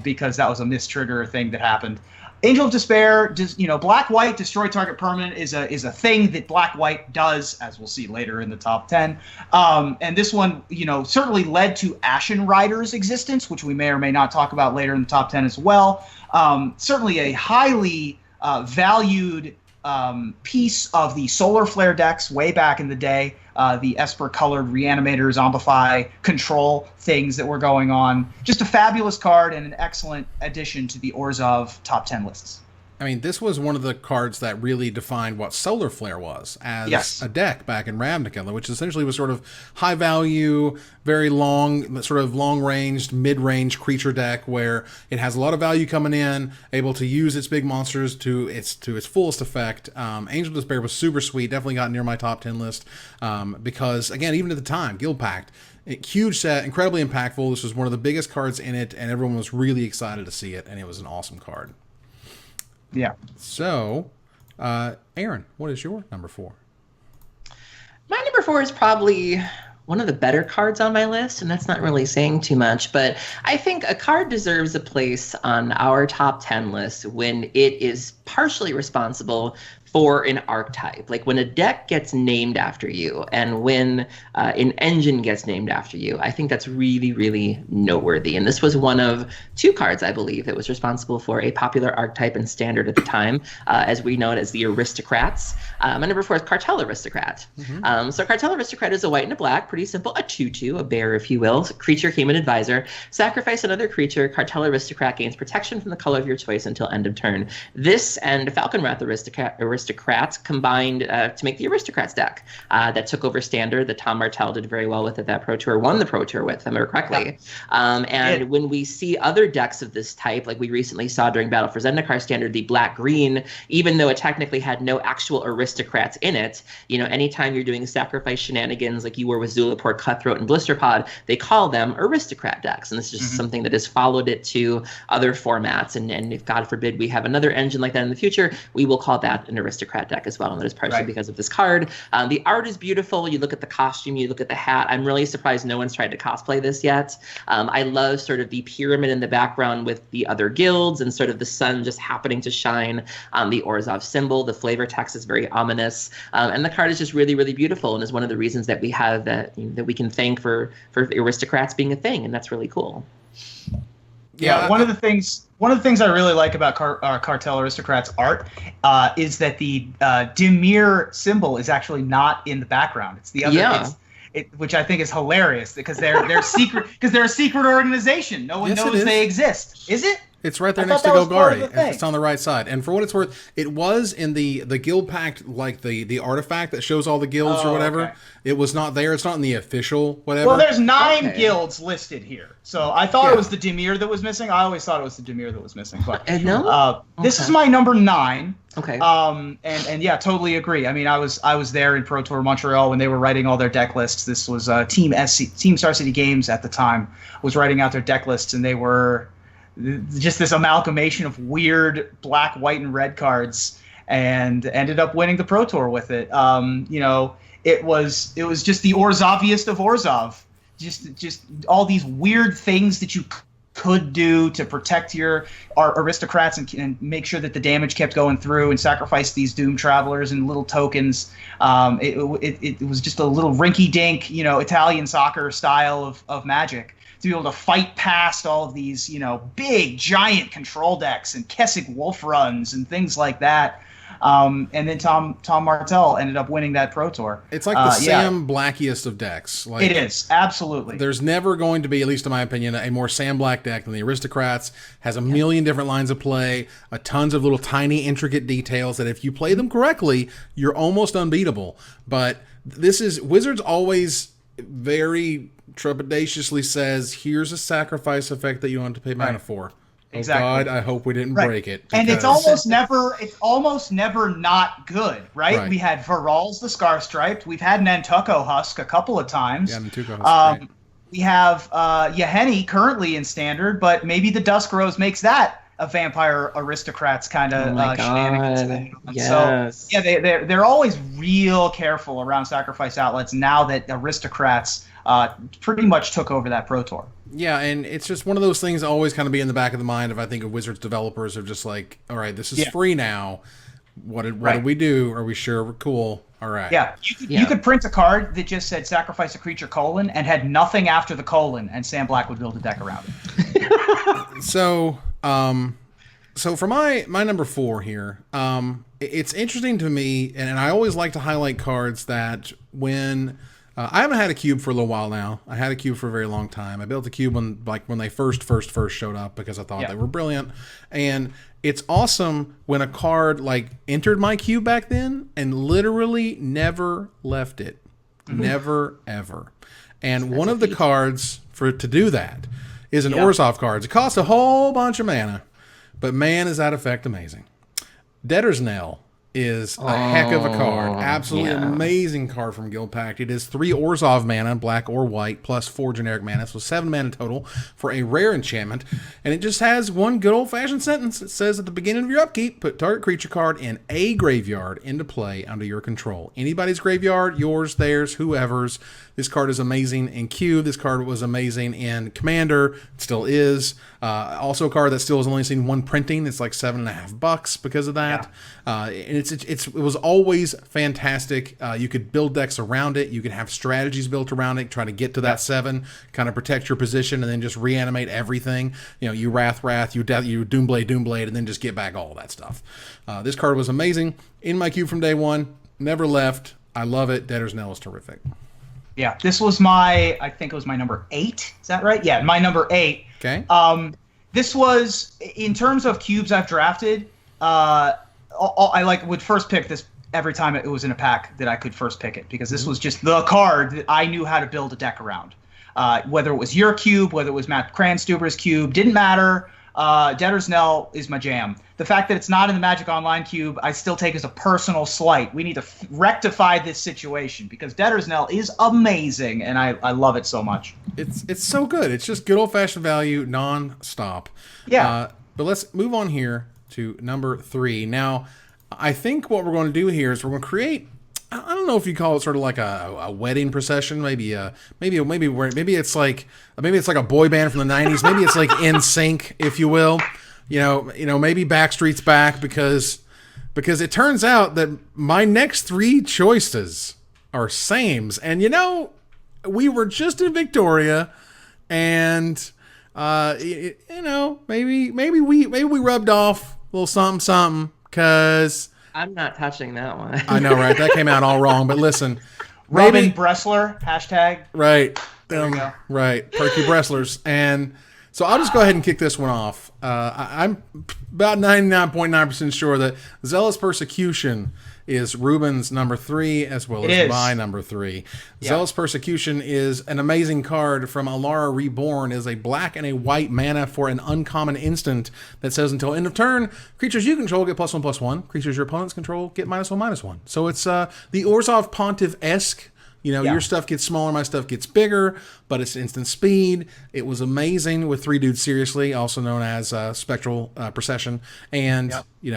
because that was a mistrigger thing that happened. Angel of Despair, black-white destroy target permanent is a thing that black-white does, as we'll see later in the top 10. And this one, certainly led to Ashen Rider's existence, which we may or may not talk about later in the top 10 as well. Certainly a highly valued piece of the Solar Flare decks way back in the day, the Esper-colored Reanimator, Zombify, Control things that were going on. Just a fabulous card and an excellent addition to the Orzhov top 10 lists. I mean, this was one of the cards that really defined what Solar Flare was as a deck back in Ravnica, which essentially was sort of high value, very long, sort of long-ranged, mid-range creature deck where it has a lot of value coming in, able to use its big monsters to its fullest effect. Angel of Despair was super sweet, definitely got near my top 10 list because, again, even at the time, Guild Pact, huge set, incredibly impactful. This was one of the biggest cards in it, and everyone was really excited to see it, and it was an awesome card. Yeah. So, Aaron, what is your number 4? My number 4 is probably one of the better cards on my list, and that's not really saying too much, but I think a card deserves a place on our top 10 list when it is partially responsible for an archetype. Like when a deck gets named after you and when an engine gets named after you, I think that's really, really noteworthy. And this was one of 2 cards, I believe, that was responsible for a popular archetype and standard at the time, as we know it as the Aristocrats. My number 4 is Cartel Aristocrat. So Cartel Aristocrat is a white and a black, pretty simple, a 2/2, a bear, if you will. Creature, human advisor. Sacrifice another creature. Cartel Aristocrat gains protection from the color of your choice until end of turn. This and Falconwrath Aristocrat Aristocrats combined to make the Aristocrats deck that took over Standard, that Tom Martell did very well with at that Pro Tour, won the Pro Tour with, if I remember correctly. And when we see other decks of this type, like we recently saw during Battle for Zendikar Standard, the black-green, even though it technically had no actual Aristocrats in it, you know, anytime you're doing sacrifice shenanigans like you were with Zulaport, Cutthroat, and Blisterpod, they call them Aristocrat decks. And this is just something that has followed it to other formats. And if, God forbid, we have another engine like that in the future, we will call that an Aristocrat deck as well. And that is partially because of this card. The art is beautiful. You look at the costume, you look at the hat. I'm really surprised no one's tried to cosplay this yet. I love sort of the pyramid in the background with the other guilds and sort of the sun just happening to shine on the Orzhov symbol. The flavor text is very ominous. And the card is just really, really beautiful and is one of the reasons that we have that we can thank for Aristocrats being a thing. And that's really cool. Yeah, one of the things I really like about Cartel Aristocrats art is that the Dimir symbol is actually not in the background. It's the other, which I think is hilarious because they're secret because they're a secret organization. No one knows they exist. Is it? It's right there next to Golgari. It's on the right side. And for what it's worth, it was in the guild pact, like the artifact that shows all the guilds or whatever. Okay. It was not there. It's not in the official whatever. Well, there's 9 guilds listed here. So I thought it was the Dimir that was missing. I always thought it was the Dimir that was missing. But this is my number 9. Okay. And yeah, totally agree. I mean, I was there in Pro Tour Montreal when they were writing all their deck lists. This was Team Star City Games at the time was writing out their deck lists, and they were just this amalgamation of weird black, white, and red cards, and ended up winning the Pro Tour with it. You know, it was just the Orzhoviest of Orzhov. Just all these weird things that you could do to protect our aristocrats and make sure that the damage kept going through, and sacrifice these Doom Travelers and little tokens. It was just a little rinky-dink, you know, Italian soccer style of Magic, to be able to fight past all of these, you know, big, giant control decks and Kessig Wolf runs and things like that. And then Tom Martell ended up winning that Pro Tour. It's like the Sam Blackiest of decks. Like, it is, absolutely. There's never going to be, at least in my opinion, a more Sam Black deck than the Aristocrats. Has a million different lines of play, tons of little tiny intricate details that if you play them correctly, you're almost unbeatable. But this is, Wizards always very trepidatiously says, here's a sacrifice effect that you want to pay mana for. Exactly. Oh God, I hope we didn't break it. And it's almost never not good, right? We had Varal's the Scar Striped. We've had Nantuko Husk a couple of times. Yeah, Nantuko Husk. We have Yahenni currently in Standard, but maybe the Dusk Rose makes that a Vampire Aristocrats kind of shenanigans. Yes. So yeah, they're always real careful around sacrifice outlets now that Aristocrats pretty much took over that Pro Tour. Yeah, and it's just one of those things that always kind of be in the back of the mind if I think of Wizards developers are just like, all right, this is free now. What did we do? Are we sure we're cool? All right. Yeah. You could print a card that just said sacrifice a creature : and had nothing after the : and Sam Black would build a deck around it. So for my number 4 here, it's interesting to me, and I always like to highlight cards that when I haven't had a cube for a little while now. I had a cube for a very long time. I built a cube when they first showed up because I thought they were brilliant. And it's awesome when a card like entered my cube back then and literally never left it. Never, ever. And one of the cards to do that is an Orzhov card. It costs a whole bunch of mana, but man, is that effect amazing. Debtors Nell is a heck of a card. Absolutely amazing card from Guild Pact. It is 3 Orzhov mana, black or white, plus 4 generic mana, so 7 mana total for a rare enchantment. And it just has one good old-fashioned sentence. It says at the beginning of your upkeep, put target creature card in a graveyard into play under your control. Anybody's graveyard, yours, theirs, whoever's. This card is amazing in Cube. This card was amazing in Commander. It still is. Also a card that still has only seen one printing. It's like $7.50 because of that. And it was always fantastic. You could build decks around it. You could have strategies built around it, try to get to that 7, kind of protect your position, and then just reanimate everything. You know, you Wrath, you Doomblade, and then just get back all that stuff. This card was amazing. In my cube from day one. Never left. I love it. Debtors Nell is terrific. Yeah, this was I think it was my number 8. Is that right? Yeah, my number 8. Okay. This was, in terms of cubes I've drafted, I would first pick this every time it was in a pack that I could first pick it, because this was just the card that I knew how to build a deck around. Whether it was your cube, whether it was Matt Cranstuber's cube, didn't matter. Debtors Nell is my jam. The fact that it's not in the Magic Online cube, I still take as a personal slight. We need to rectify this situation, because Debtors Nell is amazing, and I love it so much. It's so good. It's just good old-fashioned value, non-stop. Yeah. But let's move on here to number 3. Now, I think what we're going to do here is we're going to create, I don't know if you call it sort of like a wedding procession, maybe it's like a boy band from the 90s, maybe it's like NSYNC, if you will. You know, maybe Backstreet's back, because it turns out that my next 3 choices are sames. And we were just in Victoria, and maybe we rubbed off a little something, because I'm not touching that one. I know, right? That came out all wrong. But listen, Robin Bressler, hashtag. Right. There we go. Right. Perky Bresslers. And so I'll just go ahead and kick this one off. I'm about 99.9% sure that Zealous Persecution is Rubens number 3, as well as my number 3. Yeah. Zealous Persecution is an amazing card from Alara Reborn. It is a black and a white mana for an uncommon instant that says until end of turn, creatures you control get +1/+1. Creatures your opponents control get -1/-1. So it's the Orzhov Pontiff-esque. Your stuff gets smaller, my stuff gets bigger, but it's instant speed. It was amazing with 3 Dudes Seriously, also known as Spectral Procession. And,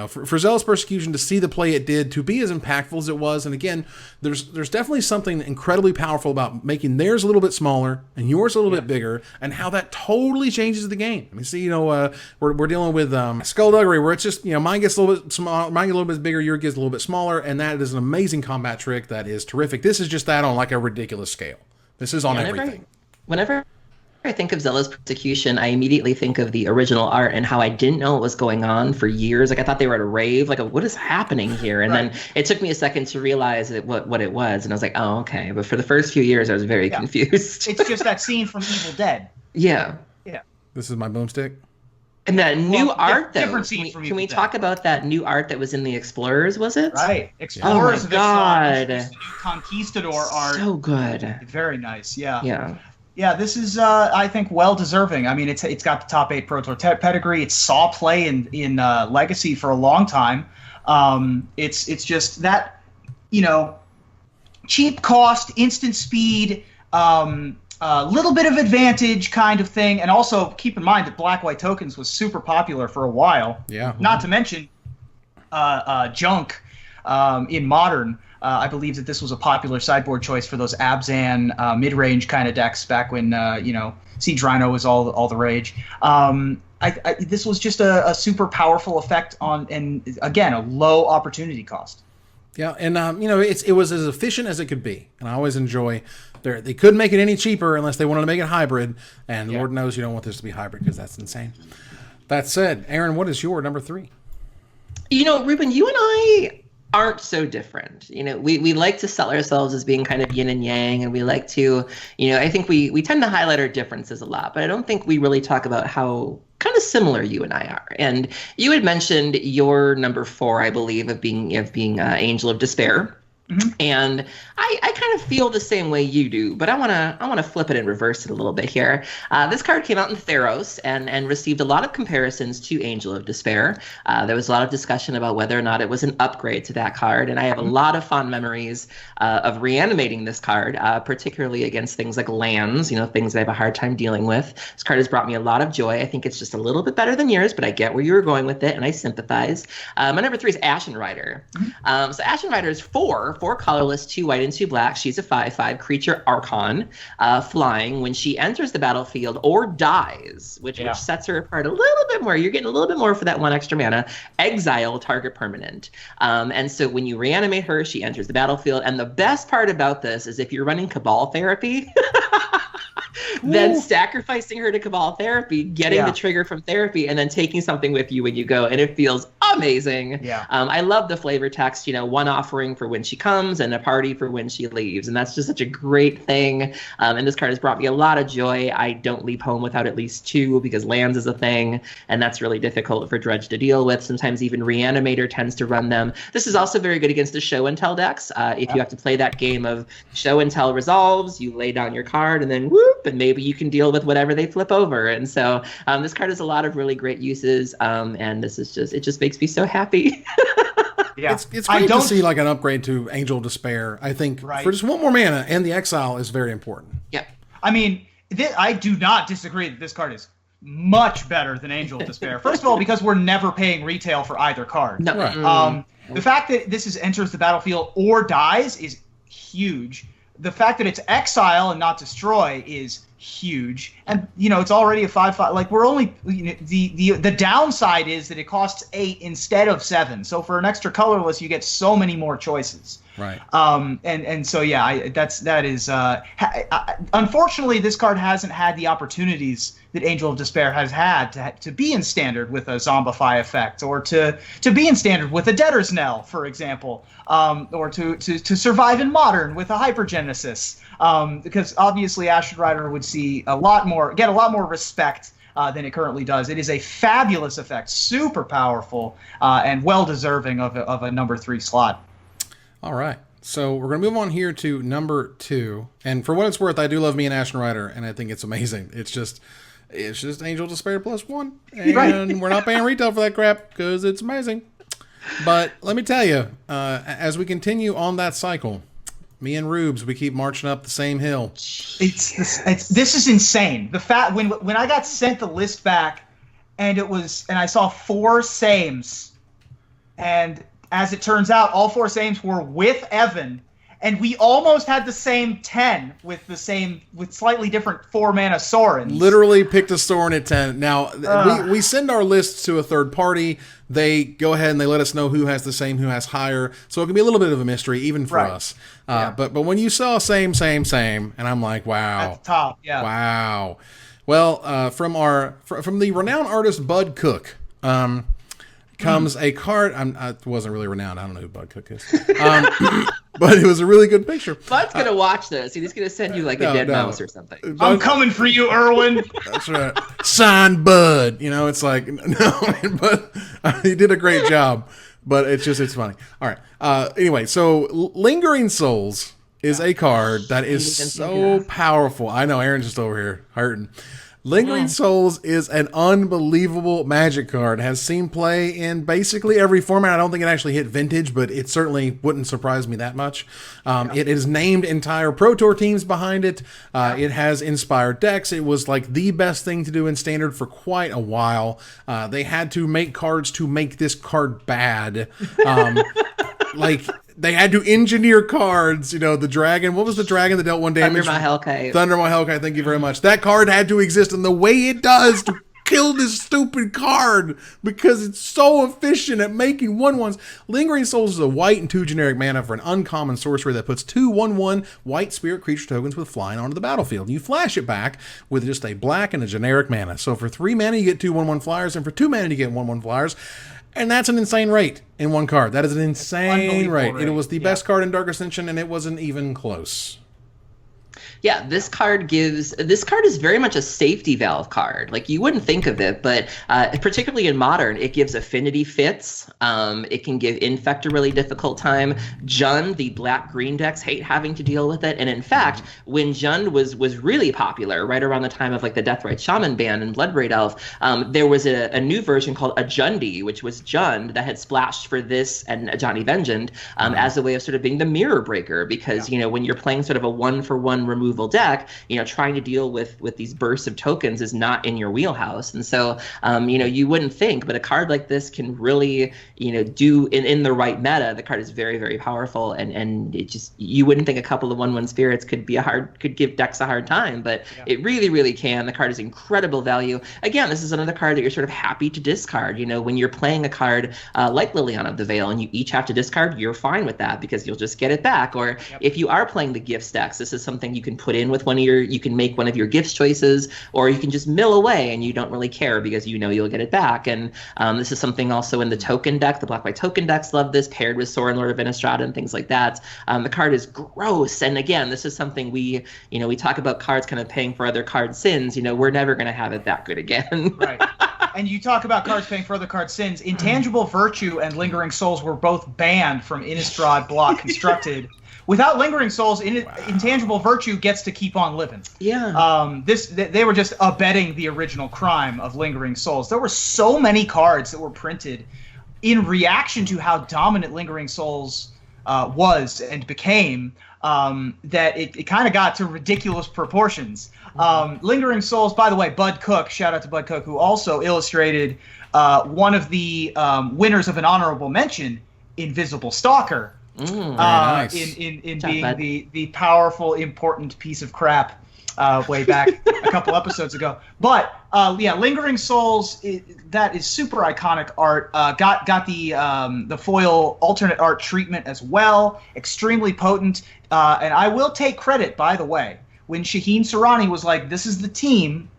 for Zealous Persecution to see the play it did, to be as impactful as it was, and again, there's definitely something incredibly powerful about making theirs a little bit smaller and yours a little bit bigger, and how that totally changes the game. I mean, see, we're dealing with Skullduggery, where it's just, mine gets a little bit smaller, mine gets a little bit bigger, yours gets a little bit smaller, and that is an amazing combat trick that is terrific. This is just that on like a ridiculous scale. This is on everything. Whenever I think of Zealous Persecution, I immediately think of the original art and how I didn't know what was going on for years. Like, I thought they were at a rave. Like, what is happening here? And then it took me a second to realize what it was. And I was like, oh, okay. But for the first few years, I was very confused. It's just that scene from Evil Dead. Yeah. Yeah. This is my boomstick. And that new art, though. Different scene from Can we talk about that new art that was in the Explorers, was it? Right. Explorers. Oh, my God. The new Conquistador art. So good. Very nice. Yeah. Yeah. Yeah, this is, I think, well deserving. I mean, it's got the top 8 Pro Tour pedigree. It saw play in Legacy for a long time. It's just that, cheap cost, instant speed, little bit of advantage kind of thing. And also keep in mind that Black-White Tokens was super popular for a while. Yeah. Not to mention Junk in Modern. I believe that this was a popular sideboard choice for those Abzan mid-range kind of decks back when Siege Rhino was all the rage. This was just a super powerful effect and again, a low opportunity cost. Yeah, and it was as efficient as it could be, and I always enjoy. They couldn't make it any cheaper unless they wanted to make it hybrid, and Lord knows you don't want this to be hybrid, because that's insane. That said, Aaron, what is your number 3? Ruben, you and I aren't so different. We like to sell ourselves as being kind of yin and yang, and we like to, I think we tend to highlight our differences a lot, but I don't think we really talk about how kind of similar you and I are. And you had mentioned your number 4, I believe, of being Angel of Despair. Mm-hmm. And I kind of feel the same way you do, but I want to flip it and reverse it a little bit here. This card came out in Theros and received a lot of comparisons to Angel of Despair. There was a lot of discussion about whether or not it was an upgrade to that card, and I have a lot of fond memories of reanimating this card, particularly against things like lands, things I have a hard time dealing with. This card has brought me a lot of joy. I think it's just a little bit better than yours, but I get where you were going with it, and I sympathize. My number 3 is Ashen Rider. Mm-hmm. So Ashen Rider is 4 colorless, 2 white and 2 black. She's a 5/5 creature Archon, flying. When she enters the battlefield or dies, which sets her apart a little bit more. You're getting a little bit more for that 1 extra mana. Exile target permanent. And so when you reanimate her, she enters the battlefield. And the best part about this is if you're running Cabal Therapy, then sacrificing her to Cabal therapy, getting the trigger from therapy, and then taking something with you when you go, and it feels amazing. Yeah. I love the flavor text, one offering for when she comes and a party for when she leaves, and that's just such a great thing. And this card has brought me a lot of joy. I don't leave home without at least 2 because lands is a thing, and that's really difficult for Dredge to deal with. Sometimes even Reanimator tends to run them. This is also very good against the show and tell decks. If you have to play that game of show and tell resolves, you lay down your card and then whoop, and maybe you can deal with whatever they flip over. And so this card has a lot of really great uses, and this is it just makes me so happy. Yeah, it's great to see like an upgrade to Angel of Despair. I think for just 1 more mana, and the exile is very important. Yeah, I mean, I do not disagree that this card is much better than Angel of Despair. First of all, because we're never paying retail for either card. No. Right. The fact that this enters the battlefield or dies is huge. The fact that it's exile and not destroy is huge. And it's already a 5/5. Like, we're only the downside is that it costs 8 instead of 7. So for an extra colorless, you get so many more choices. Right. And so that is unfortunately this card hasn't had the opportunities that Angel of Despair has had to be in standard with a Zombify effect, or to be in standard with a Debtors Nell, for example, or to survive in Modern with a Hypergenesis, because obviously Ashen Rider would get a lot more respect than it currently does. It is a fabulous effect, super powerful, and well deserving of a number 3 slot. All right. So we're going to move on here to number 2. And for what it's worth, I do love me an Ashen Rider, and I think it's amazing. It's just Angel of Despair +1. And we're not paying retail for that crap because it's amazing. But let me tell you, as we continue on that cycle, me and Rubes, we keep marching up the same hill. This is insane. The fact when I got sent the list back, and I saw 4 sames, and as it turns out, all 4 sames were with Evan, and we almost had the same 10 with slightly different 4-mana Sorens. Literally picked a Soren at 10. Now, we send our lists to a third party. They go ahead and they let us know who has the same, who has higher. So it can be a little bit of a mystery, even for us. But when you saw same, and I'm like, wow. At the top, yeah. Wow. Well, from the renowned artist Bud Cook, comes a card. I wasn't really renowned. I don't know who Bud Cook is. But it was a really good picture. Bud's going to watch this. He's going to send you like a dead mouse or something. I'm coming for you, Erwin. That's right. Sign Bud. It's like, no, but he did a great job. But it's funny. All right. Anyway, so Lingering Souls is a card that is so powerful. I know Aaron's just over here hurting. Lingering Souls is an unbelievable Magic card. It has seen play in basically every format. I don't think it actually hit Vintage, but it certainly wouldn't surprise me that much. It is named entire Pro Tour teams behind it. It has inspired decks. It was like the best thing to do in Standard for quite a while. They had to make cards to make this card bad. They had to engineer cards, the dragon. What was the dragon that dealt 1 damage? Thunder Mahel-Kai. Thunder Mahel-Kai, thank you very much. That card had to exist in the way it does to kill this stupid card because it's so efficient at making 1/1s. Lingering Souls is a white and 2 generic mana for an uncommon sorcery that puts 2 1/1 white spirit creature tokens with flying onto the battlefield. You flash it back with just a black and a generic mana. So for 3 mana, you get 2 1/1 flyers, and for 2 mana, you get 1/1 flyers. And that's an insane rate in 1 card. That is an insane rate. It was the best card in Dark Ascension, and it wasn't even close. Yeah, this card is very much a safety valve card. Like, you wouldn't think of it, but particularly in Modern, it gives affinity fits. It can give Infect a really difficult time. Jund, the black-green decks hate having to deal with it. And in fact, when Jund was really popular, right around the time of like the Deathrite Shaman ban and Bloodbraid Elf, there was a new version called a Jundi, which was Jund that had splashed for this and Ajani Vengeance as a way of sort of being the mirror breaker, because when you're playing sort of a 1-for-1 removal deck, trying to deal with these bursts of tokens is not in your wheelhouse. And so, you wouldn't think, but a card like this can really, do in the right meta. The card is very, very powerful, and it just, you wouldn't think a couple of 1/1 spirits could give decks a hard time, but it really, really can. The card is incredible value. Again, this is another card that you're sort of happy to discard. When you're playing a card like Liliana of the Veil and you each have to discard, you're fine with that because you'll just get it back. Or if you are playing the gift stacks, this is something you can put in with you can make one of your gift choices, or you can just mill away and you don't really care because you know you'll get it back. And this is something also in the token deck. The black-white token decks love this, paired with Sorin, Lord of Innistrad, and things like that. The card is gross. And again, this is something we talk about cards kind of paying for other card sins. We're never going to have it that good again. Right. And you talk about cards paying for other card sins. Intangible Virtue and Lingering Souls were both banned from Innistrad block constructed. Without Lingering Souls, Intangible Virtue gets to keep on living. Yeah. They were just abetting the original crime of Lingering Souls. There were so many cards that were printed in reaction to how dominant Lingering Souls was and became, that it kind of got to ridiculous proportions. Lingering Souls, by the way, Bud Cook, shout out to Bud Cook, who also illustrated one of the winners of an honorable mention, Invisible Stalker, nice. in being the powerful, important piece of crap way back a couple episodes ago. But Lingering Souls, that is super iconic art. Got the foil alternate art treatment as well. Extremely potent. And I will take credit, by the way, when Shaheen Surani was like, "This is the team.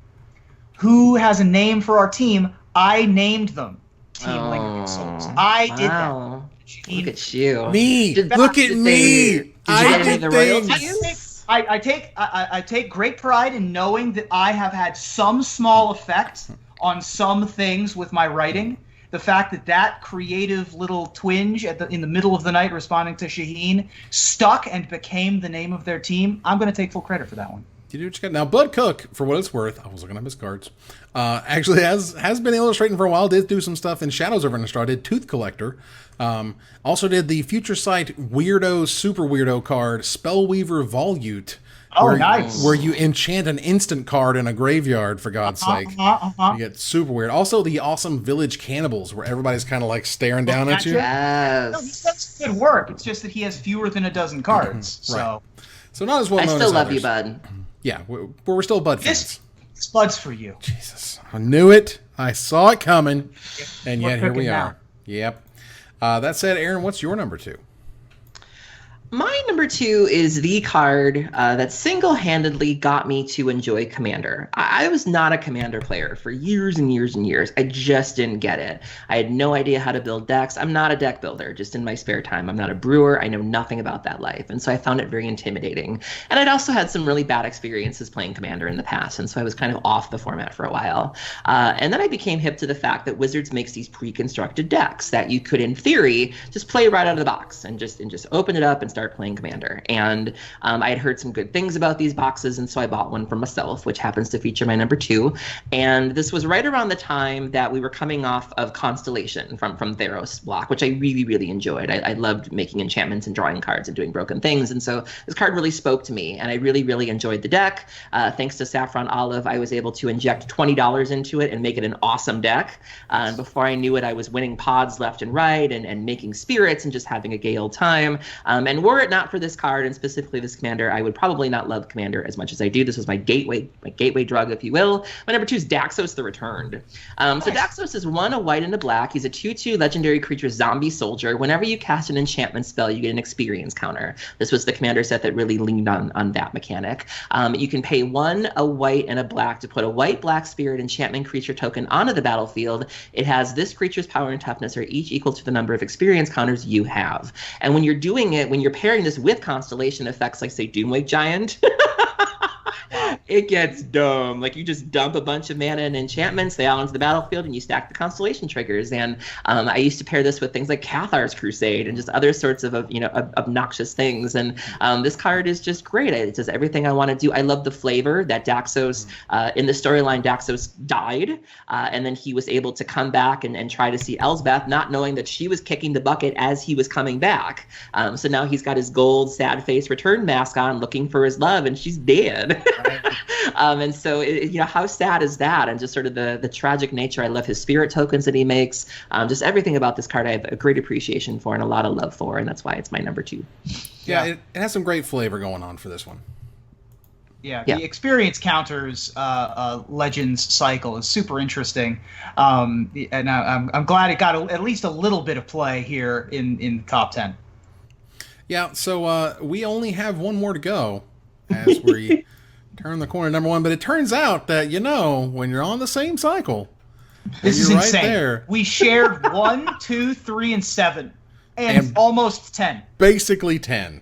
Who has a name for our team?" I named them Team Lingering Souls. I did that. Shaheen, look at you. Me. Look at me. I did the things. royalties? I take great pride in knowing that I have had some small effect on some things with my writing. The fact that creative little twinge in the middle of the night responding to Shaheen stuck and became the name of their team, I'm going to take full credit for that one. You do what you got. Now, Bud Cook, for what it's worth, I was looking at his cards, actually has been illustrating for a while, did do some stuff in Shadows over Innistrad, did Tooth Collector, also did the Future Sight super weirdo card, Spellweaver Volute. Nice. Where you enchant an instant card in a graveyard, for God's sake. You get super weird. Also, the awesome Village Cannibals, where everybody's kind of like staring down at you. Yes. No, he does good work. It's just that he has fewer than a dozen cards. So. Right. So not as well known I still as love others. you, Bud. Yeah, we're still Bud fans. This Bud's for you. Jesus. I knew it. I saw it coming. And yet here we are. Now. Yep. That said, Aaron, what's your number 2? My number 2 is the card that single-handedly got me to enjoy Commander. I was not a Commander player for years and years and years. I just didn't get it. I had no idea how to build decks. I'm not a deck builder, just in my spare time. I'm not a brewer. I know nothing about that life. And so I found it very intimidating. And I'd also had some really bad experiences playing Commander in the past. And so I was kind of off the format for a while. And then I became hip to the fact that Wizards makes these pre-constructed decks that you could, in theory, just play right out of the box and just open it up and start playing Commander. And I had heard some good things about these boxes, and so I bought one for myself, which happens to feature my number 2. And this was right around the time that we were coming off of Constellation from Theros block, which I really, really enjoyed. I loved making enchantments and drawing cards and doing broken things, and so this card really spoke to me, and I really, really enjoyed the deck. Thanks to Saffron Olive, I was able to inject $20 into it and make it an awesome deck. And before I knew it, I was winning pods left and right and making spirits and just having a gay old time. And were it not for this card, and specifically this Commander, I would probably not love Commander as much as I do. This was my gateway drug, if you will. My number 2 is Daxos the Returned. So Daxos is 1, a white and a black. He's a 2/2 legendary creature zombie soldier. Whenever you cast an enchantment spell, you get an experience counter. This was the Commander set that really leaned on that mechanic. You can pay 1, a white and a black to put a white-black spirit enchantment creature token onto the battlefield. It has this creature's power and toughness are each equal to the number of experience counters you have. And when you're doing it, when you're pairing this with Constellation effects, like say Doomwake Giant, it gets dumb. Like, you just dump a bunch of mana and enchantments, they all into the battlefield, and you stack the Constellation triggers. And I used to pair this with things like Cathar's Crusade and just other sorts of obnoxious things. And this card is just great. It does everything I want to do. I love the flavor that Daxos, in the storyline, Daxos died, and then he was able to come back and try to see Elsbeth, not knowing that she was kicking the bucket as he was coming back. So now he's got his gold sad face return mask on, looking for his love, and she's dead. And so, how sad is that? And just sort of the tragic nature. I love his spirit tokens that he makes. Just everything about this card I have a great appreciation for and a lot of love for, and that's why it's my number 2. Yeah, it has some great flavor going on for this one. Yeah, the experience counters Legends cycle is super interesting, and I'm glad it got at least a little bit of play here in the top 10. Yeah, so we only have one more to go, as we turn the corner number 1. But it turns out that, when you're on the same cycle, this is you're insane. Right there. We shared 1, 2, 3, and 7, and almost 10. Basically 10.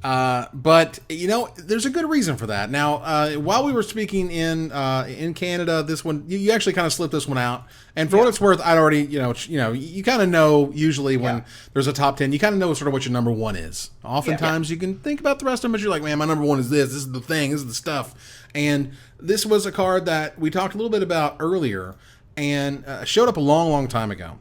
But there's a good reason for that. Now, while we were speaking in Canada, this one you actually kind of slipped this one out. And for what it's worth, I'd already you kind of know usually when there's a top 10, you kind of know sort of what your number 1 is. Oftentimes you can think about the rest of them, but you're like, man, my number 1 is this. This is the thing. This is the stuff. And this was a card that we talked a little bit about earlier, and showed up a long, long time ago.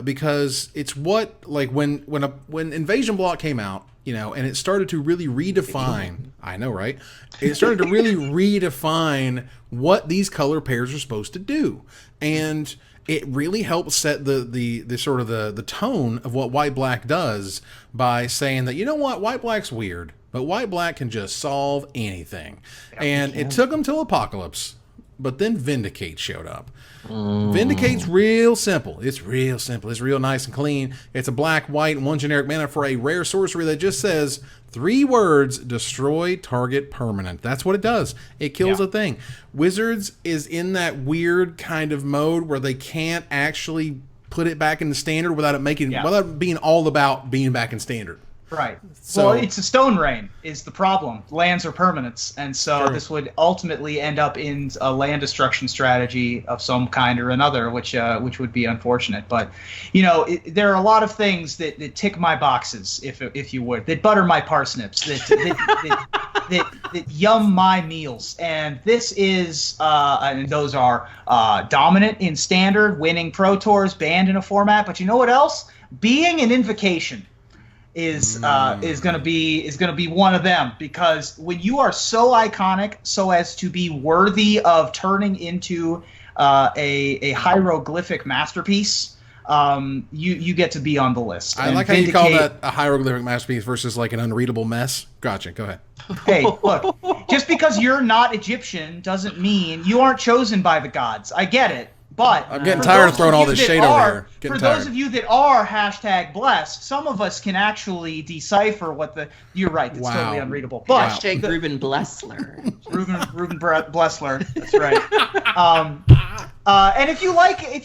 Because it's what, like, when Invasion Block came out, and it started to really redefine. I know, right? It started to really redefine what these color pairs are supposed to do, and it really helped set the sort of the tone of what white black does by saying that white black's weird, but white black can just solve anything. And it took them till Apocalypse, but then Vindicate showed up. Vindicate's real simple. It's real simple. It's real nice and clean. It's a black, white, and 1 generic mana for a rare sorcery that just says 3 words, destroy target permanent. That's what it does. It kills a thing. Wizards is in that weird kind of mode where they can't actually put it back in the standard without it being all about being back in standard. Right. So, well, it's a stone rain is the problem. Lands are permanents, and so this would ultimately end up in a land destruction strategy of some kind or another, which would be unfortunate. But there are a lot of things that tick my boxes, if you would, that butter my parsnips, that yum my meals, and this is and those are dominant in standard, winning pro tours, banned in a format. But you know what else? Being an invocation is going to be one of them, because when you are so iconic so as to be worthy of turning into a hieroglyphic masterpiece, you get to be on the list. I like how you call that a hieroglyphic masterpiece versus like an unreadable mess. Gotcha. Go ahead. Hey, look, just because you're not Egyptian doesn't mean you aren't chosen by the gods. I get it. But I'm getting tired of throwing all this shade over here. Those of you that are #blessed, some of us can actually decipher what you're right. It's totally unreadable. But Ruben Blessler. Ruben Blessler. That's right. And if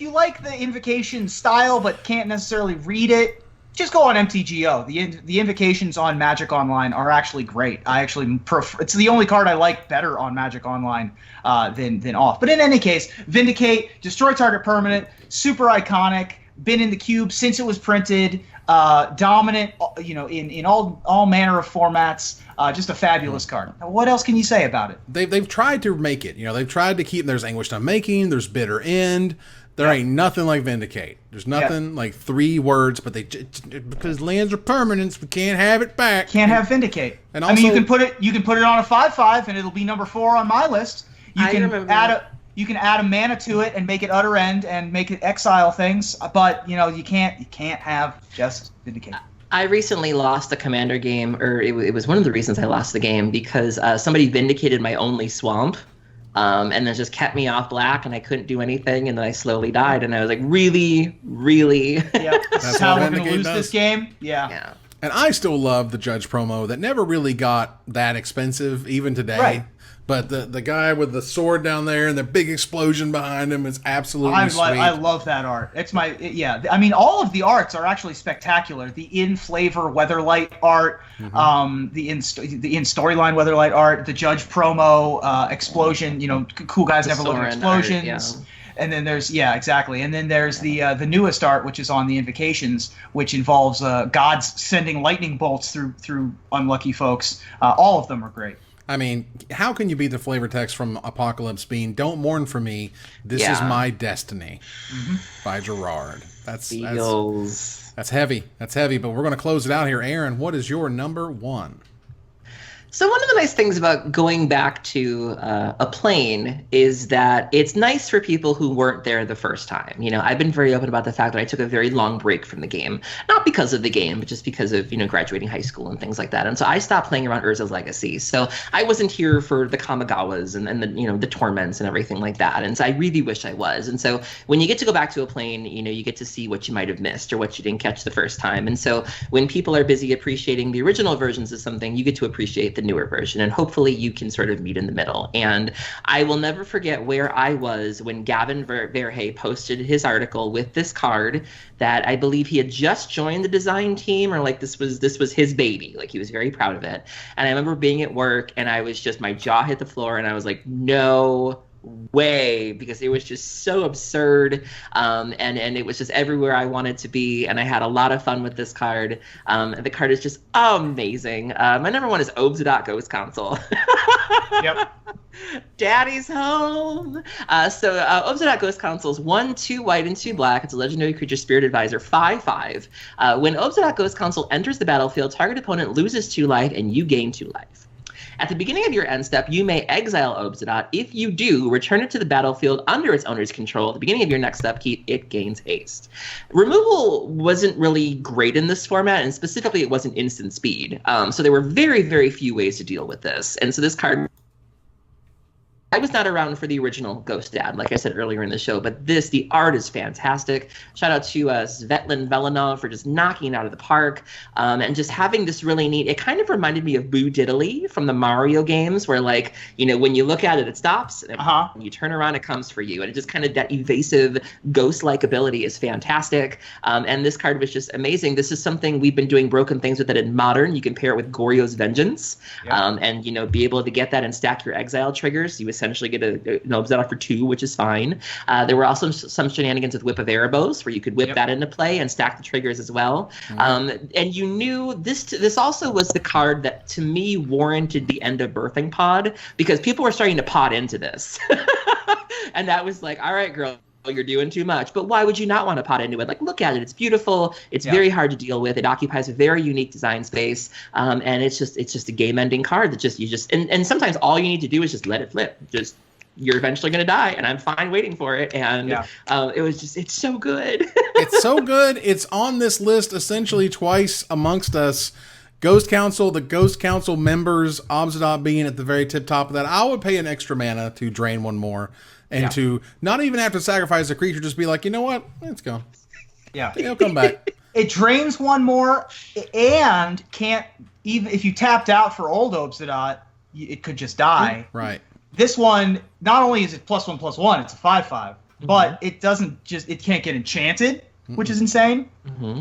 you like the invocation style but can't necessarily read it, just go on MTGO. The invocations on Magic Online are actually great. I actually prefer. It's the only card I like better on Magic Online than off. But in any case, Vindicate, destroy target permanent, super iconic, been in the cube since it was printed, dominant, in all manner of formats. Just a fabulous card. Now, what else can you say about it? They've tried to make it. They've tried to keep. There's Anguished Unmaking. There's Bitter End. There ain't nothing like Vindicate. There's nothing like 3 words, but because lands are permanents, we can't have it back. Can't have Vindicate. And also, you can put it on a 5/5, and it'll be number 4 on my list. You can add a mana to it and make it Utter End and make it exile things, but you can't have just Vindicate. I recently lost a commander game, or it was one of the reasons I lost the game, because somebody vindicated my only swamp. And then just kept me off black, and I couldn't do anything, and then I slowly died, and I was like, really? Yeah, that's how we're going to lose this game? Yeah. And I still love the Judge promo that never really got that expensive, even today. Right. But the guy with the sword down there and the big explosion behind him is absolutely sweet. I love that art. It's I mean, all of the arts are actually spectacular. The in flavor Weatherlight art, the in storyline Weatherlight art, the Judge promo explosion. Cool guys never look at explosions. Art, And then there's exactly. And then there's the newest art, which is on the invocations, which involves gods sending lightning bolts through unlucky folks. All of them are great. I mean, how can you beat the flavor text from Apocalypse being "Don't mourn for me, this is my destiny" by Gerard? That's heavy. That's heavy. But we're going to close it out here. Aaron, what is your number 1? So one of the nice things about going back to a plane is that it's nice for people who weren't there the first time. I've been very open about the fact that I took a very long break from the game, not because of the game, but just because of graduating high school and things like that. And so I stopped playing around Urza's Legacy. So I wasn't here for the Kamigawas and the the torments and everything like that. And so I really wish I was. And so when you get to go back to a plane, you get to see what you might have missed or what you didn't catch the first time. And so when people are busy appreciating the original versions of something, you get to appreciate the newer version, and hopefully you can sort of meet in the middle. And I will never forget where I was when Gavin Verhey posted his article with this card that I believe he had just joined the design team, or like this was his baby. Like he was very proud of it. And I remember being at work and I was just, my jaw hit the floor and I was like, no way, because it was just so absurd, and it was just everywhere I wanted to be, and I had a lot of fun with this card. The card is just amazing. My number one is Obzadot Ghost Council. Yep. Daddy's home. Obzadot Ghost Council is 1, 2 white and 2 black. It's a legendary creature, spirit advisor, 5/5. When Obzadot Ghost Council enters the battlefield, target opponent loses 2 life and you gain 2 life. At the beginning of your end step, you may exile Obzadot. If you do, return it to the battlefield under its owner's control. At the beginning of your next step, it gains haste. Removal wasn't really great in this format, and specifically it wasn't instant speed. So there were very, very few ways to deal with this. And so this card, I was not around for the original Ghost Dad, like I said earlier in the show, but the art is fantastic. Shout out to Svetlin Velinov for just knocking it out of the park, and just having this really neat, it kind of reminded me of Boo Diddly from the Mario games, where like, you know, when you look at it, it stops, and when you turn around, it comes for you. And it just kind of, that evasive ghost-like ability is fantastic. And this card was just amazing. This is something we've been doing broken things with it in Modern. You can pair it with Goryo's Vengeance, and, you know, be able to get that and stack your exile triggers. You essentially get an Obzadot for 2, which is fine. There were also some shenanigans with Whip of Erebos, where you could whip that into play and stack the triggers as well. And you knew this also was the card that, to me, warranted the end of Birthing Pod, because people were starting to pod into this. And that was like, all right, girl, you're doing too much. But why would you not want to pot into it? Like, look at it. It's beautiful. It's very hard to deal with. It occupies a very unique design space. And it's just a game-ending card that and sometimes all you need to do is just let it flip. Just, you're eventually going to die, and I'm fine waiting for it. And it was just, it's so good. It's so good. It's on this list essentially twice amongst us. Ghost Council, the Ghost Council members, Obzadot being at the very tip top of that. I would pay an extra mana to drain one more. And to not even have to sacrifice a creature, just be like, you know what? Let's go. Yeah. It'll come back. It drains one more, and can't, even if you tapped out for old Obzadot, it could just die. Right. This one, not only is it +1/+1, it's a 5/5, but it can't get enchanted, which is insane.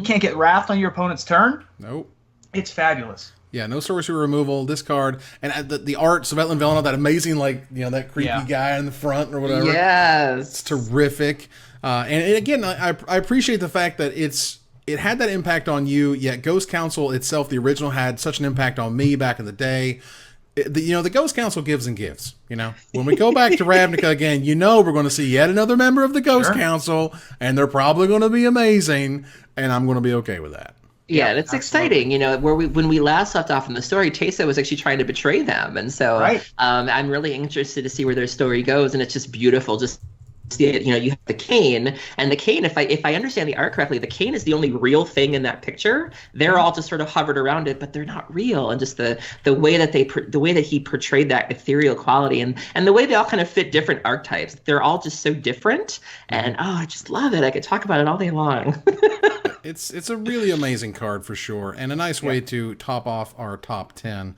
Can't get wrathed on your opponent's turn. Nope. It's fabulous. Yeah, no sorcery removal. This card, and the art, Svetlin Velinov, that amazing, like, you know, that creepy guy in the front or whatever. Yes, it's terrific. And again, I appreciate the fact that it had that impact on you. Yet Ghost Council itself, the original, had such an impact on me back in the day. The Ghost Council gives and gives. You know, when we go back to Ravnica again, you know, we're going to see yet another member of the Ghost Council, and they're probably going to be amazing, and I'm going to be okay with that. Yeah, that's exciting. You know, when we last left off in the story, Teysa was actually trying to betray them, and so I'm really interested to see where their story goes, and it's just beautiful. Just see it. You know, you have the cane, and the cane. If I understand the art correctly, the cane is the only real thing in that picture. They're all just sort of hovered around it, but they're not real. And just the way that he portrayed that ethereal quality, and the way they all kind of fit different archetypes. They're all just so different, and I just love it. I could talk about it all day long. It's a really amazing card for sure, and a nice way to top off our top 10,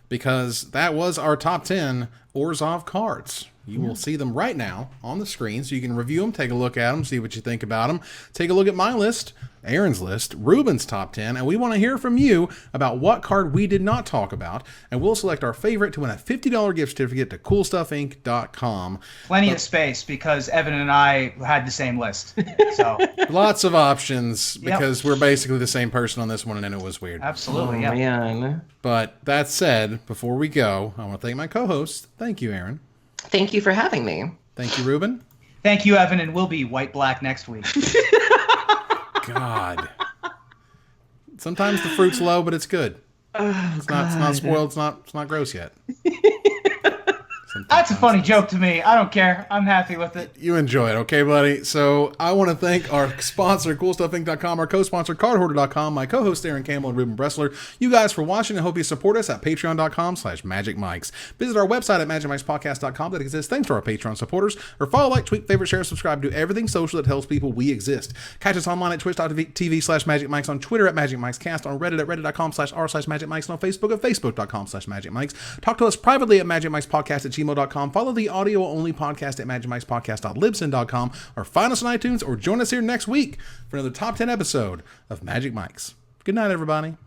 because that was our top 10 Orzhov cards. You will see them right now on the screen, so you can review them, take a look at them, see what you think about them. Take a look at my list, Aaron's list, Rubens Top 10, and we want to hear from you about what card we did not talk about, and we'll select our favorite to win a $50 gift certificate to CoolStuffInc.com. Plenty of space, because Evan and I had the same list. So lots of options, because we're basically the same person on this one, and it was weird. Absolutely, Man. But that said, before we go, I want to thank my co-host. Thank you, Aaron. Thank you for having me. Thank you, Ruben. Thank you, Evan, and we'll be white-black next week. God. Sometimes the fruit's low, but it's good. It's not spoiled. It's not gross yet. Sometimes. That's a funny joke to me. I don't care. I'm happy with it. You enjoy it, okay, buddy? So I want to thank our sponsor, CoolStuffInc.com, our co-sponsor, CardHoarder.com, my co-host, Aaron Campbell and Ruben Bressler. You guys for watching, and hope you support us at Patreon.com/MagicMikes. Visit our website at MagicMikesPodcast.com that exists thanks to our Patreon supporters. Or follow, like, tweet, favorite, share, subscribe, do everything social that tells people we exist. Catch us online at twitch.tv/MagicMikes, on Twitter at MagicMikesCast, on Reddit at reddit.com/r/MagicMikes, and on Facebook at Facebook.com/MagicMikes. Talk to us privately at MagicMikesPodcast@gmail.com. Follow the audio-only podcast at MagicMikesPodcast.libsyn.com, or find us on iTunes, or join us here next week for another Top 10 episode of Magic Mikes. Good night, everybody.